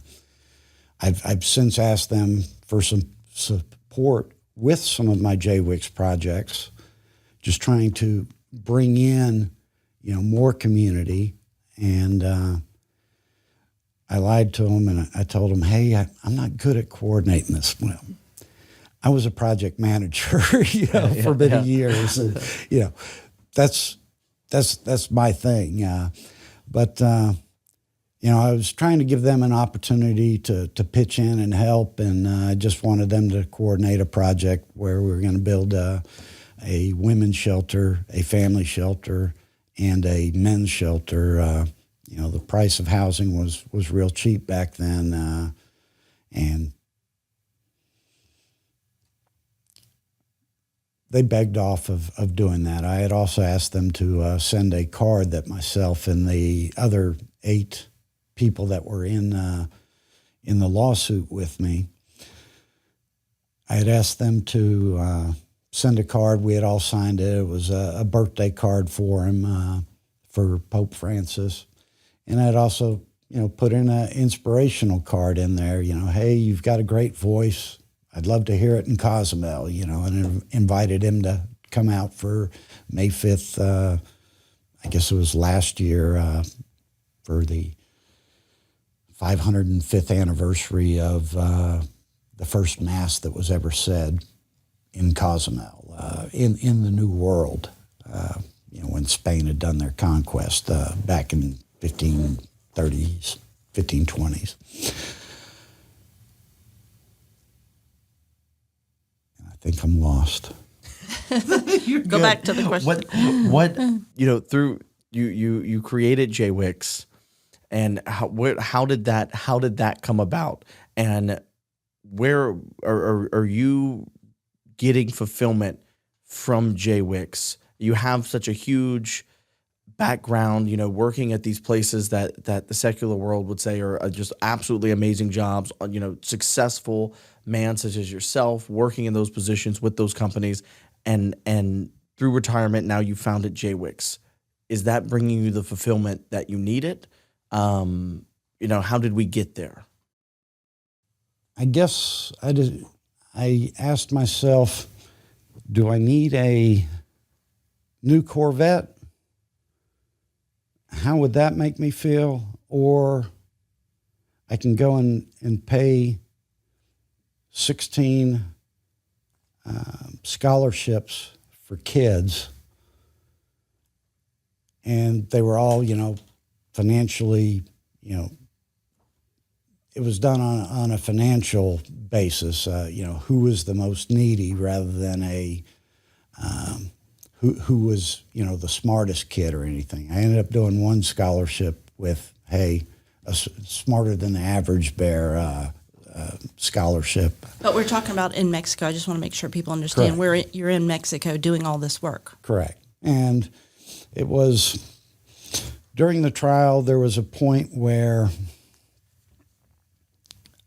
I've since asked them for some support with some of my JWICS projects, just trying to bring in, more community. And I lied to them and I told them, hey, I'm not good at coordinating this. Well, I was a project manager, for many years. And, that's my thing. But I was trying to give them an opportunity to pitch in and help, and I just wanted them to coordinate a project where we were going to build a women's shelter, a family shelter, and a men's shelter. The price of housing was real cheap back then, and they begged off of doing that. I had also asked them to send a card that myself and the other 8 people that were in in the lawsuit with me. I had asked them to send a card. We had all signed it. It was a birthday card for him, for Pope Francis. And I'd also, put in an inspirational card in there, hey, you've got a great voice. I'd love to hear it in Cozumel, and invited him to come out for May 5th, I guess it was last year, for the 505th anniversary of the first Mass that was ever said in Cozumel, in the New World, when Spain had done their conquest back in 1530s, 1520s. And I think I'm lost. Go back to the question. What through you created JWICS, and how did that come about, and where are you getting fulfillment from JWICS? You have such a huge background, working at these places that the secular world would say are just absolutely amazing jobs, successful man such as yourself, working in those positions with those companies, and through retirement, now you founded JWICS. Is that bringing you the fulfillment that you needed? How did we get there? I guess I asked myself, do I need a new Corvette? How would that make me feel? Or I can go and pay 16 scholarships for kids, and they were all, financially, it was done on a financial basis, who was the most needy rather than who was, the smartest kid or anything. I ended up doing one scholarship with, a smarter than the average bear scholarship. But we're talking about in Mexico. I just want to make sure people understand where you're in Mexico doing all this work. Correct. And it was during the trial, there was a point where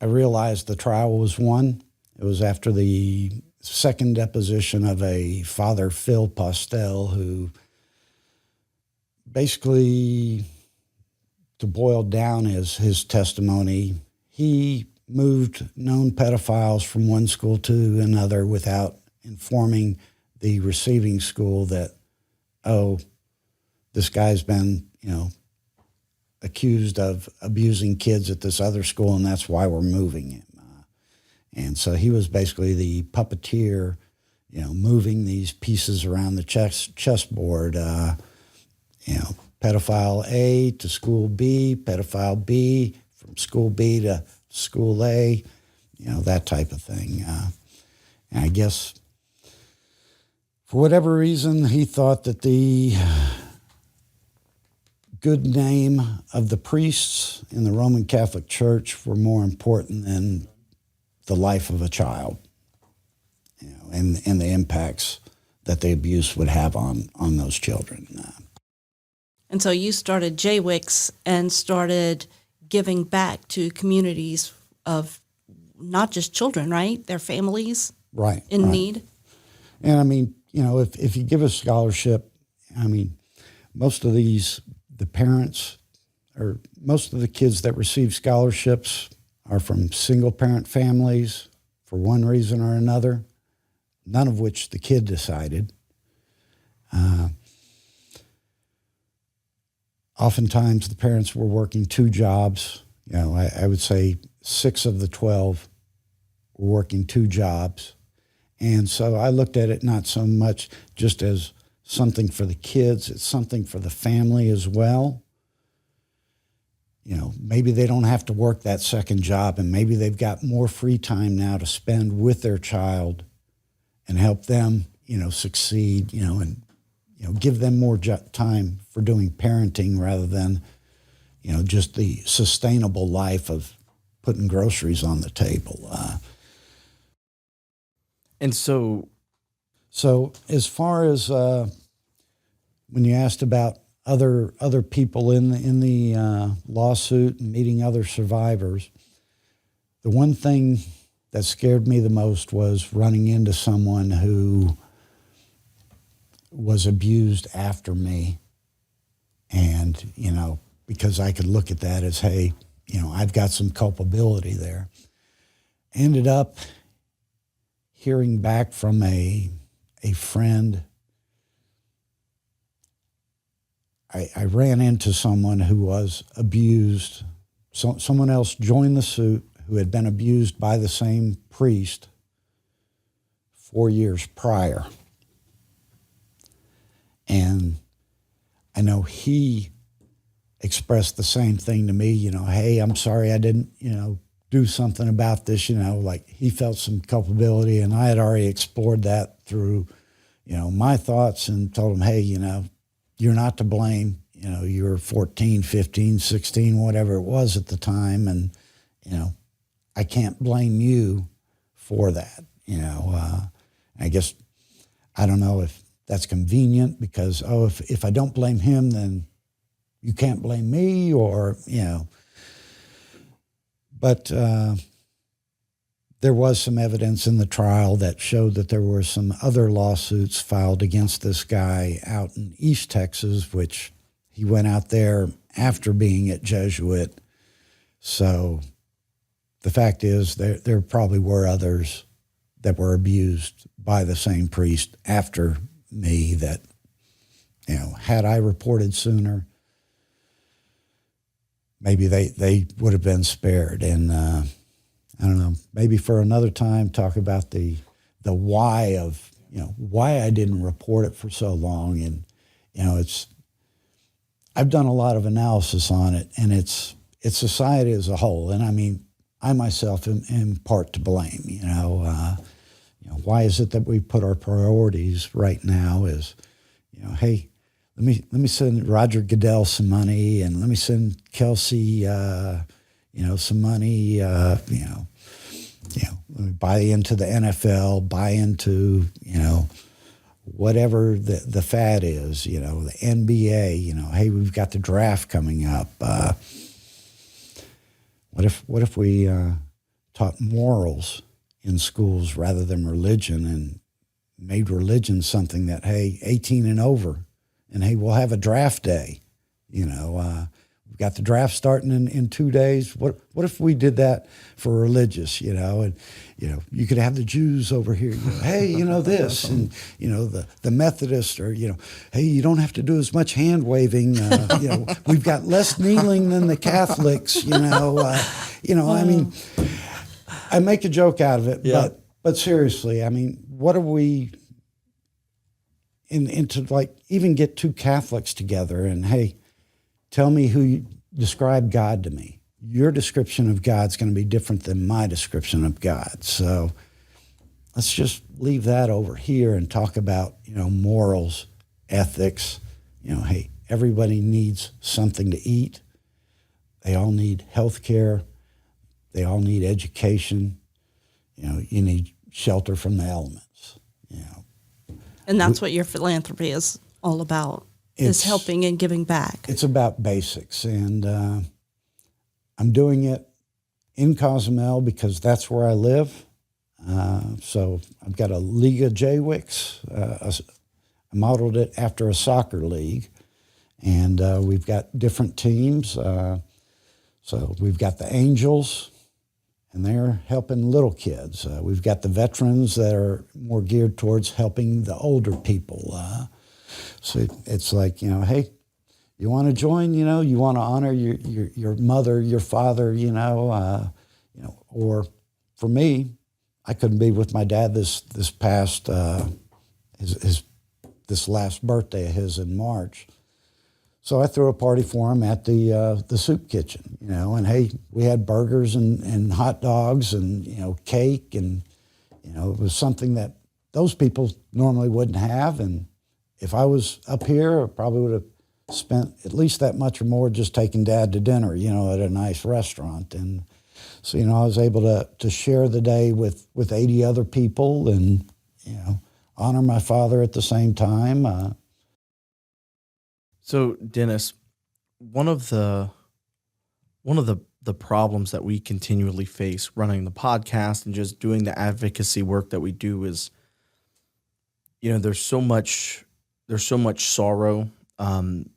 I realized the trial was won. It was after the second deposition of a Father Phil Postel, who basically, to boil down his testimony, he moved known pedophiles from one school to another without informing the receiving school that, this guy's been, accused of abusing kids at this other school, and that's why we're moving him. And so he was basically the puppeteer, moving these pieces around the chessboard, pedophile A to school B, pedophile B from school B to school A, that type of thing. And I guess for whatever reason, he thought that the good name of the priests in the Roman Catholic Church were more important than the life of a child, and the impacts that the abuse would have on those children. And so you started JWICS and started giving back to communities of not just children, right? Their families in need. And I mean, if you give a scholarship, most of the parents, or most of the kids that receive scholarships are from single-parent families for one reason or another, none of which the kid decided. Oftentimes, the parents were working two jobs. I would say 6 of the 12 were working 2 jobs. And so I looked at it not so much just as something for the kids, it's something for the family as well. Maybe they don't have to work that second job, and maybe they've got more free time now to spend with their child and help them, succeed, and, give them more time for doing parenting rather than, just the sustainable life of putting groceries on the table. And so as far as when you asked about other people in the lawsuit and meeting other survivors, the one thing that scared me the most was running into someone who was abused after me. And, because I could look at that as, hey, I've got some culpability there. Ended up hearing back from a friend. I ran into someone who was abused. Someone else joined the suit who had been abused by the same priest 4 years prior. And I know he expressed the same thing to me, hey, I'm sorry I didn't, do something about this, like he felt some culpability, and I had already explored that through, my thoughts, and told him, hey, you're not to blame, you were 14, 15, 16, whatever it was at the time, and, I can't blame you for that, I guess, I don't know if that's convenient because, if I don't blame him, then you can't blame me, or, But there was some evidence in the trial that showed that there were some other lawsuits filed against this guy out in East Texas, which he went out there after being at Jesuit. So the fact is there probably were others that were abused by the same priest after me that, had I reported sooner, maybe they would have been spared. And I don't know, maybe for another time, talk about the why of, why I didn't report it for so long. And, I've done a lot of analysis on it, and it's society as a whole. And I mean, I myself am part to blame, why is it that we put our priorities right now is, hey, let me send Roger Goodell some money, and let me send Kelsey, some money, let me buy into the NFL, buy into, whatever the fad is, the NBA, hey, we've got the draft coming up. What if we taught morals in schools rather than religion, and made religion something that, hey, 18 and over, and hey, we'll have a draft day. We've got the draft starting in 2 days. What if we did that for religious, and, you could have the Jews over here, hey, this, and, the Methodists, or, hey, you don't have to do as much hand waving. We've got less kneeling than the Catholics, I mean, I make a joke out of it, yeah. But seriously, I mean, what are we into, like, even get two Catholics together and, hey, tell me who you describe God to me. Your description of God's going to be different than my description of God. So let's just leave that over here and talk about, morals, ethics. Hey, everybody needs something to eat. They all need health care. They all need education. You need shelter from the elements. And that's what your philanthropy is all about, is helping and giving back. It's about basics. And I'm doing it in Cozumel because that's where I live. So I've got a league of JWICS. I modeled it after a soccer league. And we've got different teams. So we've got the Angels, and they're helping little kids. We've got the veterans that are more geared towards helping the older people. So it's like, hey, you want to join, you want to honor your mother, your father, or for me, I couldn't be with my dad this past, this last birthday of his in March. So I threw a party for him at the soup kitchen, and hey, we had burgers and hot dogs and, cake, and, it was something that those people normally wouldn't have. And if I was up here, I probably would have spent at least that much or more just taking Dad to dinner, at a nice restaurant. And so, I was able to share the day with 80 other people and, honor my father at the same time. So, Dennis, one of the the problems that we continually face running the podcast and just doing the advocacy work that we do is, there's so much sorrow.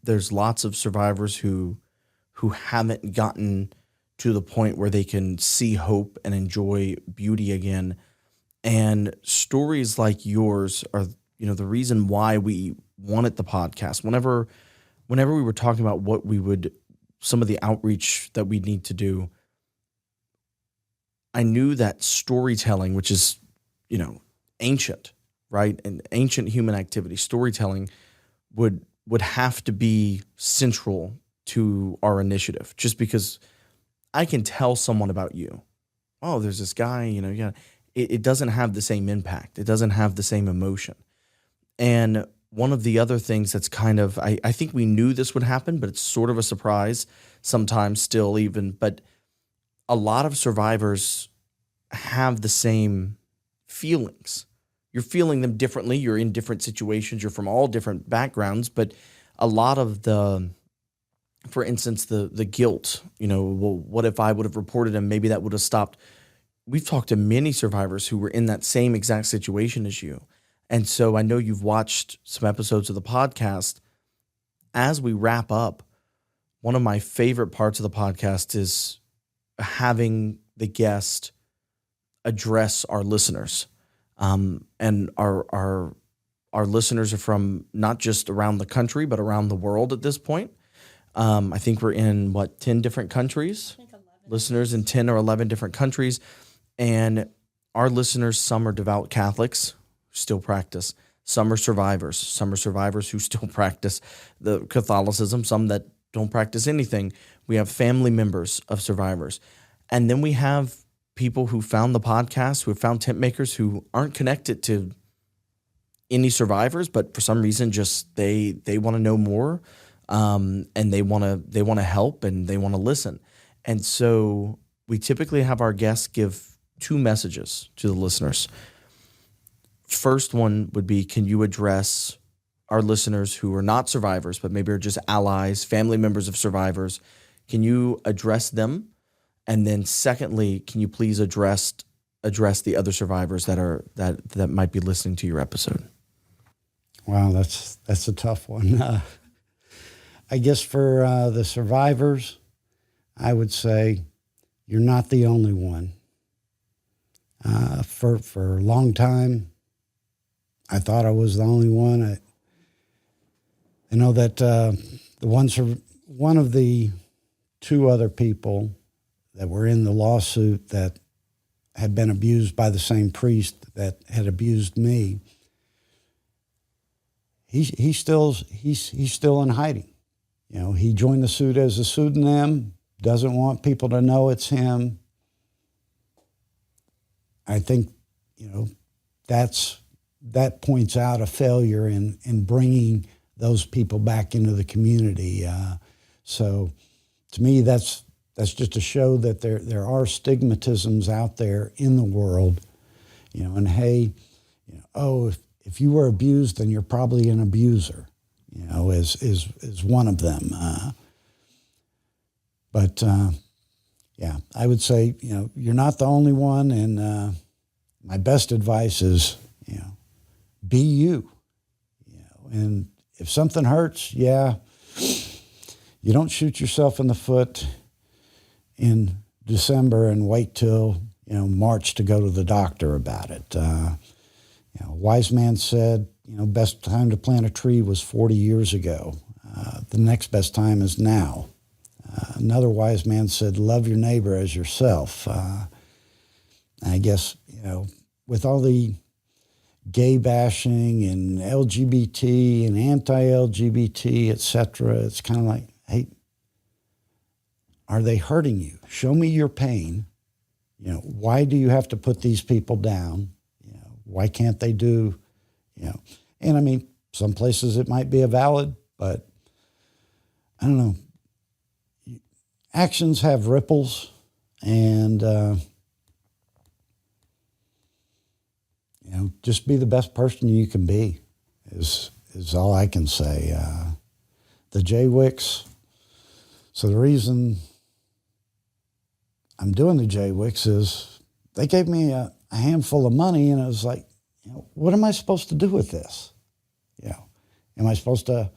There's lots of survivors who haven't gotten to the point where they can see hope and enjoy beauty again. And stories like yours are, the reason why we wanted the podcast. Whenever we were talking about some of the outreach that we need to do, I knew that storytelling, which is, ancient, right? And ancient human activity, storytelling would have to be central to our initiative, just because I can tell someone about you. Oh, there's this guy, it doesn't have the same impact. It doesn't have the same emotion. And one of the other things that's kind of, I think we knew this would happen, but it's sort of a surprise sometimes still even, but a lot of survivors have the same feelings. You're feeling them differently. You're in different situations. You're from all different backgrounds, but a lot of for instance, the guilt, well, what if I would have reported him? Maybe that would have stopped. We've talked to many survivors who were in that same exact situation as you. And so I know you've watched some episodes of the podcast. As we wrap up, one of my favorite parts of the podcast is having the guest address our listeners. And our listeners are from not just around the country, but around the world at this point. I think we're in 10 different countries, listeners in 10 or 11 different countries. And our listeners, some are devout Catholics who still practice. Some are survivors who still practice the Catholicism, some that don't practice anything. We have family members of survivors. And then we have people who found the podcast, who have found TentMakers, who aren't connected to any survivors, but for some reason just they want to know more, and they want to help and they want to listen. And so we typically have our guests give 2 messages to the listeners. First one would be, can you address our listeners who are not survivors, but maybe are just allies, family members of survivors? Can you address them? And then secondly, can you please address the other survivors that might be listening to your episode? Wow, that's a tough one. I guess for the survivors, I would say you're not the only one. For a long time, I thought I was the only one. I know that one of the 2 other people that were in the lawsuit that had been abused by the same priest that had abused me, he's still in hiding. He joined the suit as a pseudonym, doesn't want people to know it's him. I think, that points out a failure in bringing those people back into the community. So to me, that's just to show that there are stigmatisms out there in the world, and hey, if you were abused, then you're probably an abuser, is one of them. But I would say, you're not the only one. And my best advice is, be you, and if something hurts, you don't shoot yourself in the foot in December and wait till, March to go to the doctor about it. A wise man said, best time to plant a tree was 40 years ago. The next best time is now. Another wise man said, love your neighbor as yourself. I guess, with all the gay bashing and LGBT and anti-LGBT, et cetera, it's kind of like, hey, are they hurting you? Show me your pain. Why do you have to put these people down? Why can't they do, And I mean, some places it might be a valid, but I don't know. Actions have ripples, and just be the best person you can be is all I can say. The JWICS. So the reason I'm doing the JWICS is they gave me a handful of money, and it was like, what am I supposed to do with this? Am I supposed to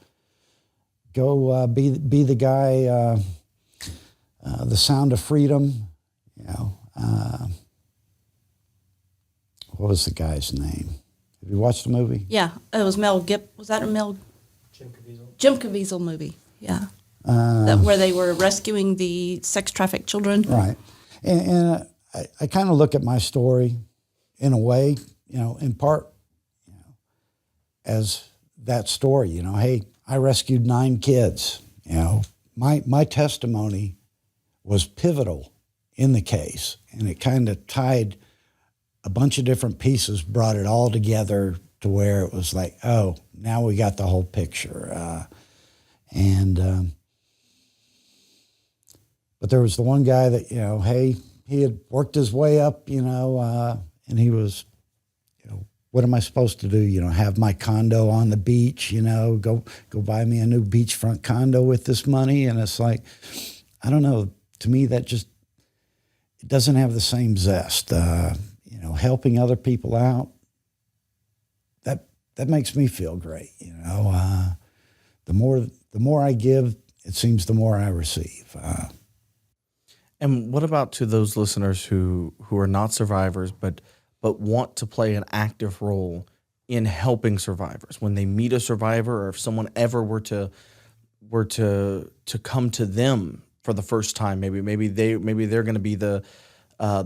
go be the guy, the Sound of Freedom? What was the guy's name? Have you watched the movie? Yeah, it was Mel Gib. Was that a Mel? Jim Caviezel. Jim Caviezel movie. Yeah, where they were rescuing the sex trafficked children. Right, and I kind of look at my story in a way, in part, as that story. Hey, I rescued 9 kids. My testimony was pivotal in the case, and it kind of tied a bunch of different pieces, brought it all together to where it was like, oh, now we got the whole picture. But there was the one guy that, hey, he had worked his way up, and he was, what am I supposed to do? Have my condo on the beach, go buy me a new beachfront condo with this money. And it's like, I don't know. To me, that just, it doesn't have the same zest. Helping other people out, that makes me feel great. The more I give, it seems the more I receive. And what about to those listeners who are not survivors, but want to play an active role in helping survivors? When they meet a survivor, or if someone ever were to come to them for the first time, maybe they're going to be the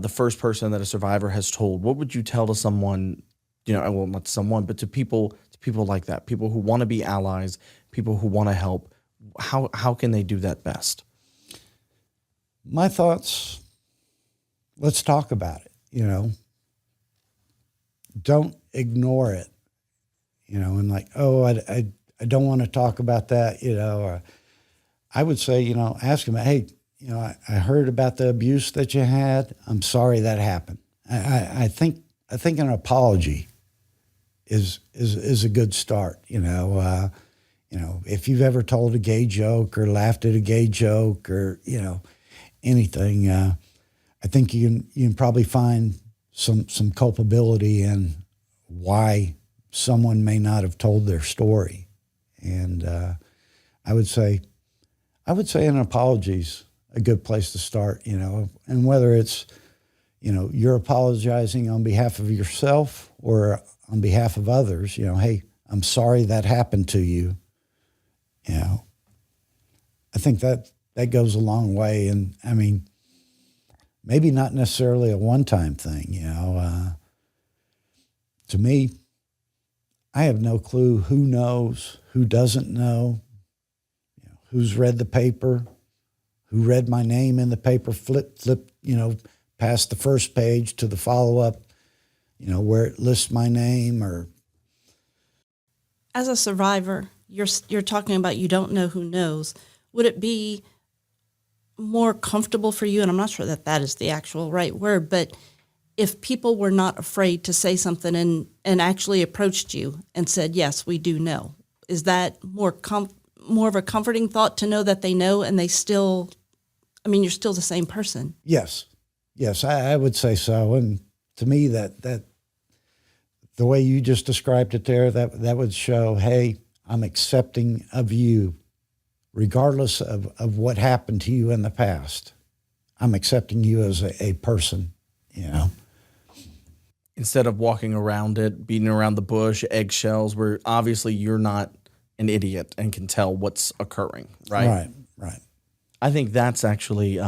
first person that a survivor has told. What would you tell to someone? Well, not someone, but to people like that, people who want to be allies, people who want to help. How can they do that best? My thoughts, let's talk about it, Don't ignore it, and like, oh, I don't want to talk about that, or I would say, ask them, hey, I heard about the abuse that you had. I'm sorry that happened. I think an apology is a good start, if you've ever told a gay joke or laughed at a gay joke or, anything, I think you can probably find some culpability in why someone may not have told their story. And I would say an apology's a good place to start, and whether it's, you're apologizing on behalf of yourself or on behalf of others, hey, I'm sorry that happened to you. I think that goes a long way. And I mean, maybe not necessarily a one-time thing, to me, I have no clue who knows, who doesn't know, who's read the paper, who read my name in the paper, flip, past the first page to the follow-up, where it lists my name. Or as a survivor, you're talking about you don't know who knows. Would it be more comfortable for you, and I'm not sure that is the actual right word, but if people were not afraid to say something and actually approached you and said, yes, we do know, is that more of a comforting thought to know that they know and they still, you're still the same person? Yes, I would say so. And to me, that the way you just described it there, that would show, hey, I'm accepting of you, regardless of what happened to you in the past. I'm accepting you as a person, Instead of walking around it, beating around the bush, eggshells, where obviously you're not an idiot and can tell what's occurring, right? Right. I think that's actually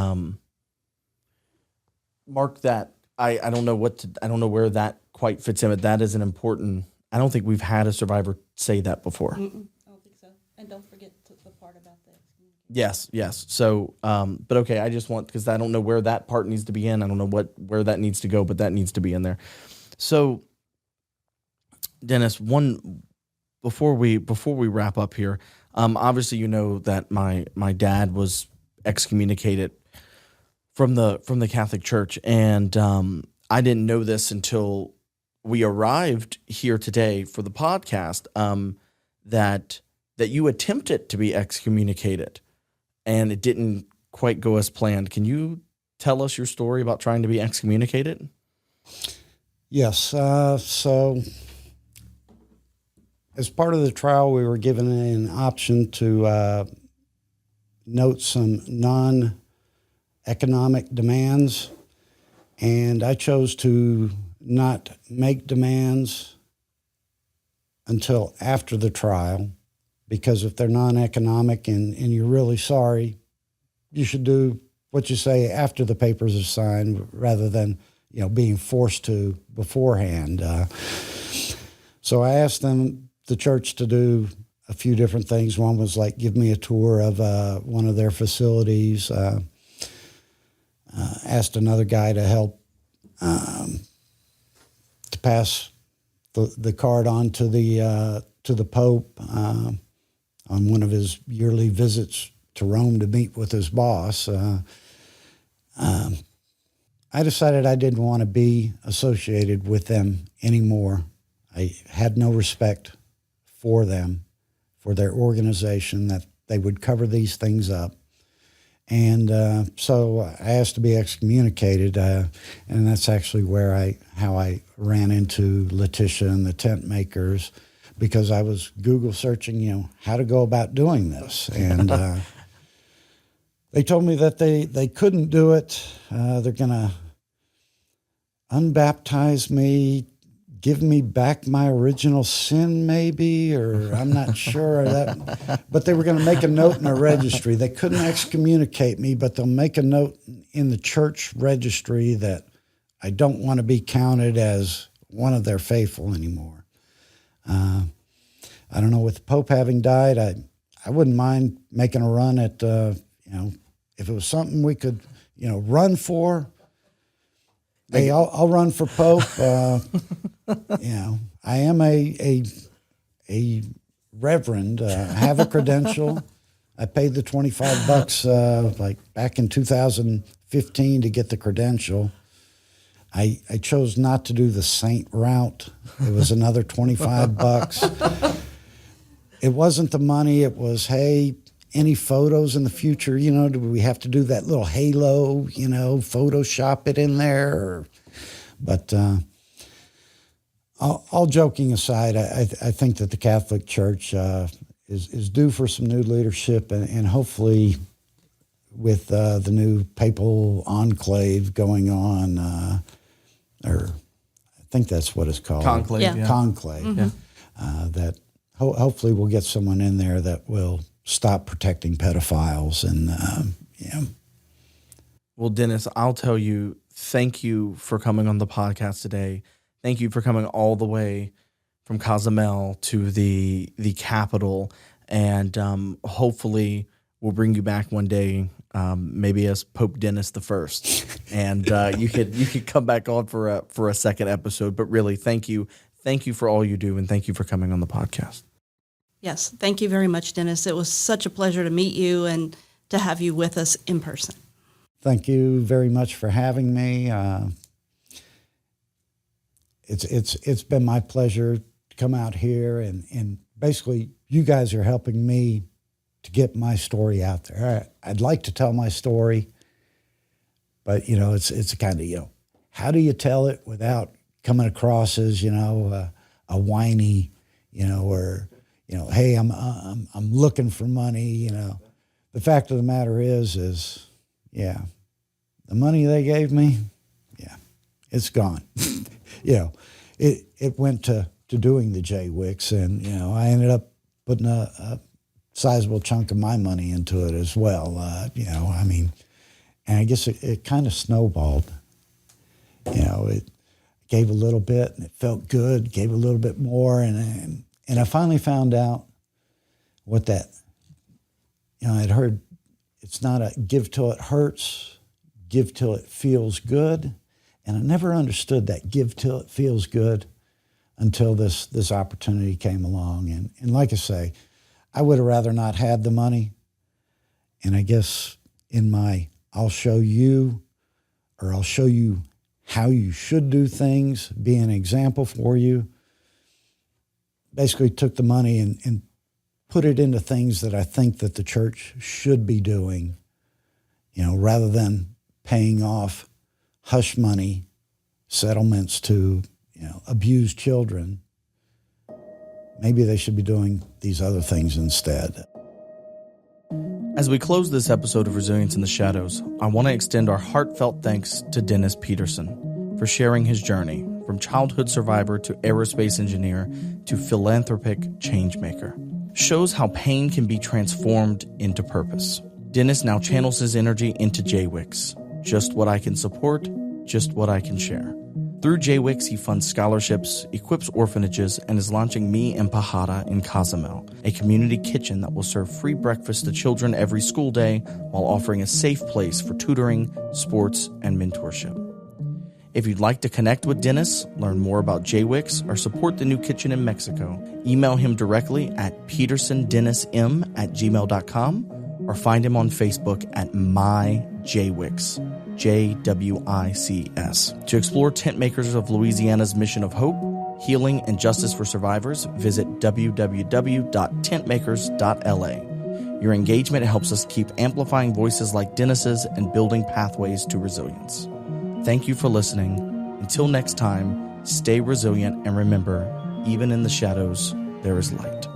Mark. That I don't know I don't know where that quite fits in, but that is an important. I don't think we've had a survivor say that before. Mm-mm, I don't think so. And don't forget the part about that. Yes. So, but okay, I just want, because I don't know where that part needs to be in. I don't know where that needs to go, but that needs to be in there. So, Dennis, before we wrap up here, obviously that my dad was excommunicated from the Catholic Church, and I didn't know this until we arrived here today for the podcast. That you attempted to be excommunicated, and it didn't quite go as planned. Can you tell us your story about trying to be excommunicated? Yes. So as part of the trial, we were given an option to note some non-economic demands, and I chose to not make demands until after the trial, because if they're non-economic and you're really sorry, you should do what you say after the papers are signed rather than, being forced to beforehand. So I asked the church, to do a few different things. One was like give me a tour of one of their facilities. Asked another guy to help to pass the card on to the Pope on one of his yearly visits to Rome to meet with his boss. I decided I didn't want to be associated with them anymore. I had no respect for them, for their organization, that they would cover these things up. And so I asked to be excommunicated, and that's actually how I ran into Leticia and the TentMakers, because I was Google searching, how to go about doing this. And they told me that they couldn't do it. They're going to unbaptize me, give me back my original sin, maybe, or I'm not sure. But they were going to make a note in a registry. They couldn't excommunicate me, but they'll make a note in the church registry that I don't want to be counted as one of their faithful anymore. I don't know, with the Pope having died, I wouldn't mind making a run at, if it was something we could, run for. Hey, I'll run for Pope. I am a reverend. I have a credential. I paid the $25 like back in 2015 to get the credential. I chose not to do the saint route. It was another $25. It wasn't the money. It was, hey, any photos in the future, do we have to do that little halo, Photoshop it in there? But all joking aside, I think that the Catholic Church is due for some new leadership, and hopefully with the new papal enclave going on, or I think that's what it's called. Conclave. Yeah. Conclave. Mm-hmm. That hopefully we'll get someone in there that will stop protecting pedophiles. And, Well, Dennis, I'll tell you, thank you for coming on the podcast today. Thank you for coming all the way from Cozumel to the capital. And hopefully we'll bring you back one day, maybe as Pope Dennis the First. And you could come back on for a second episode. But really, thank you. Thank you for all you do, and thank you for coming on the podcast. Yes, thank you very much, Dennis. It was such a pleasure to meet you and to have you with us in person. Thank you very much for having me. It's been my pleasure to come out here, and basically you guys are helping me to get my story out there. I'd like to tell my story, but it's kind of how do you tell it without coming across as a whiny, or hey, I'm looking for money. The fact of the matter is the money they gave me, it's gone. It went to doing the JWICS, and I ended up putting a sizable chunk of my money into it as well. And I guess it kind of snowballed. It gave a little bit, and it felt good. Gave a little bit more, and I finally found out what that. I'd heard it's not a give till it hurts, give till it feels good, and I never understood that give till it feels good until this opportunity came along. And like I say, I would have rather not had the money. And I guess in my I'll show you, or I'll show you how you should do things, be an example for you, basically took the money and put it into things that I think that the church should be doing, rather than paying off hush money settlements to, abused children. Maybe they should be doing these other things instead. As we close this episode of Resilience in the Shadows, I want to extend our heartfelt thanks to Dennis Peterson for sharing his journey from childhood survivor to aerospace engineer to philanthropic changemaker. Shows how pain can be transformed into purpose. Dennis now channels his energy into JWICS. Just what I can support, just what I can share. Through JWICS, he funds scholarships, equips orphanages, and is launching Me and Pajada in Cozumel, a community kitchen that will serve free breakfast to children every school day while offering a safe place for tutoring, sports, and mentorship. If you'd like to connect with Dennis, learn more about JWICS, or support the new kitchen in Mexico, email him directly at petersendennism@gmail.com or find him on Facebook at myjwicks. JWICS. To explore TentMakers of Louisiana's mission of hope, healing, and justice for survivors, visit www.tentmakers.la. Your engagement helps us keep amplifying voices like Dennis's and building pathways to resilience. Thank you for listening. Until next time, stay resilient and remember, even in the shadows, there is light.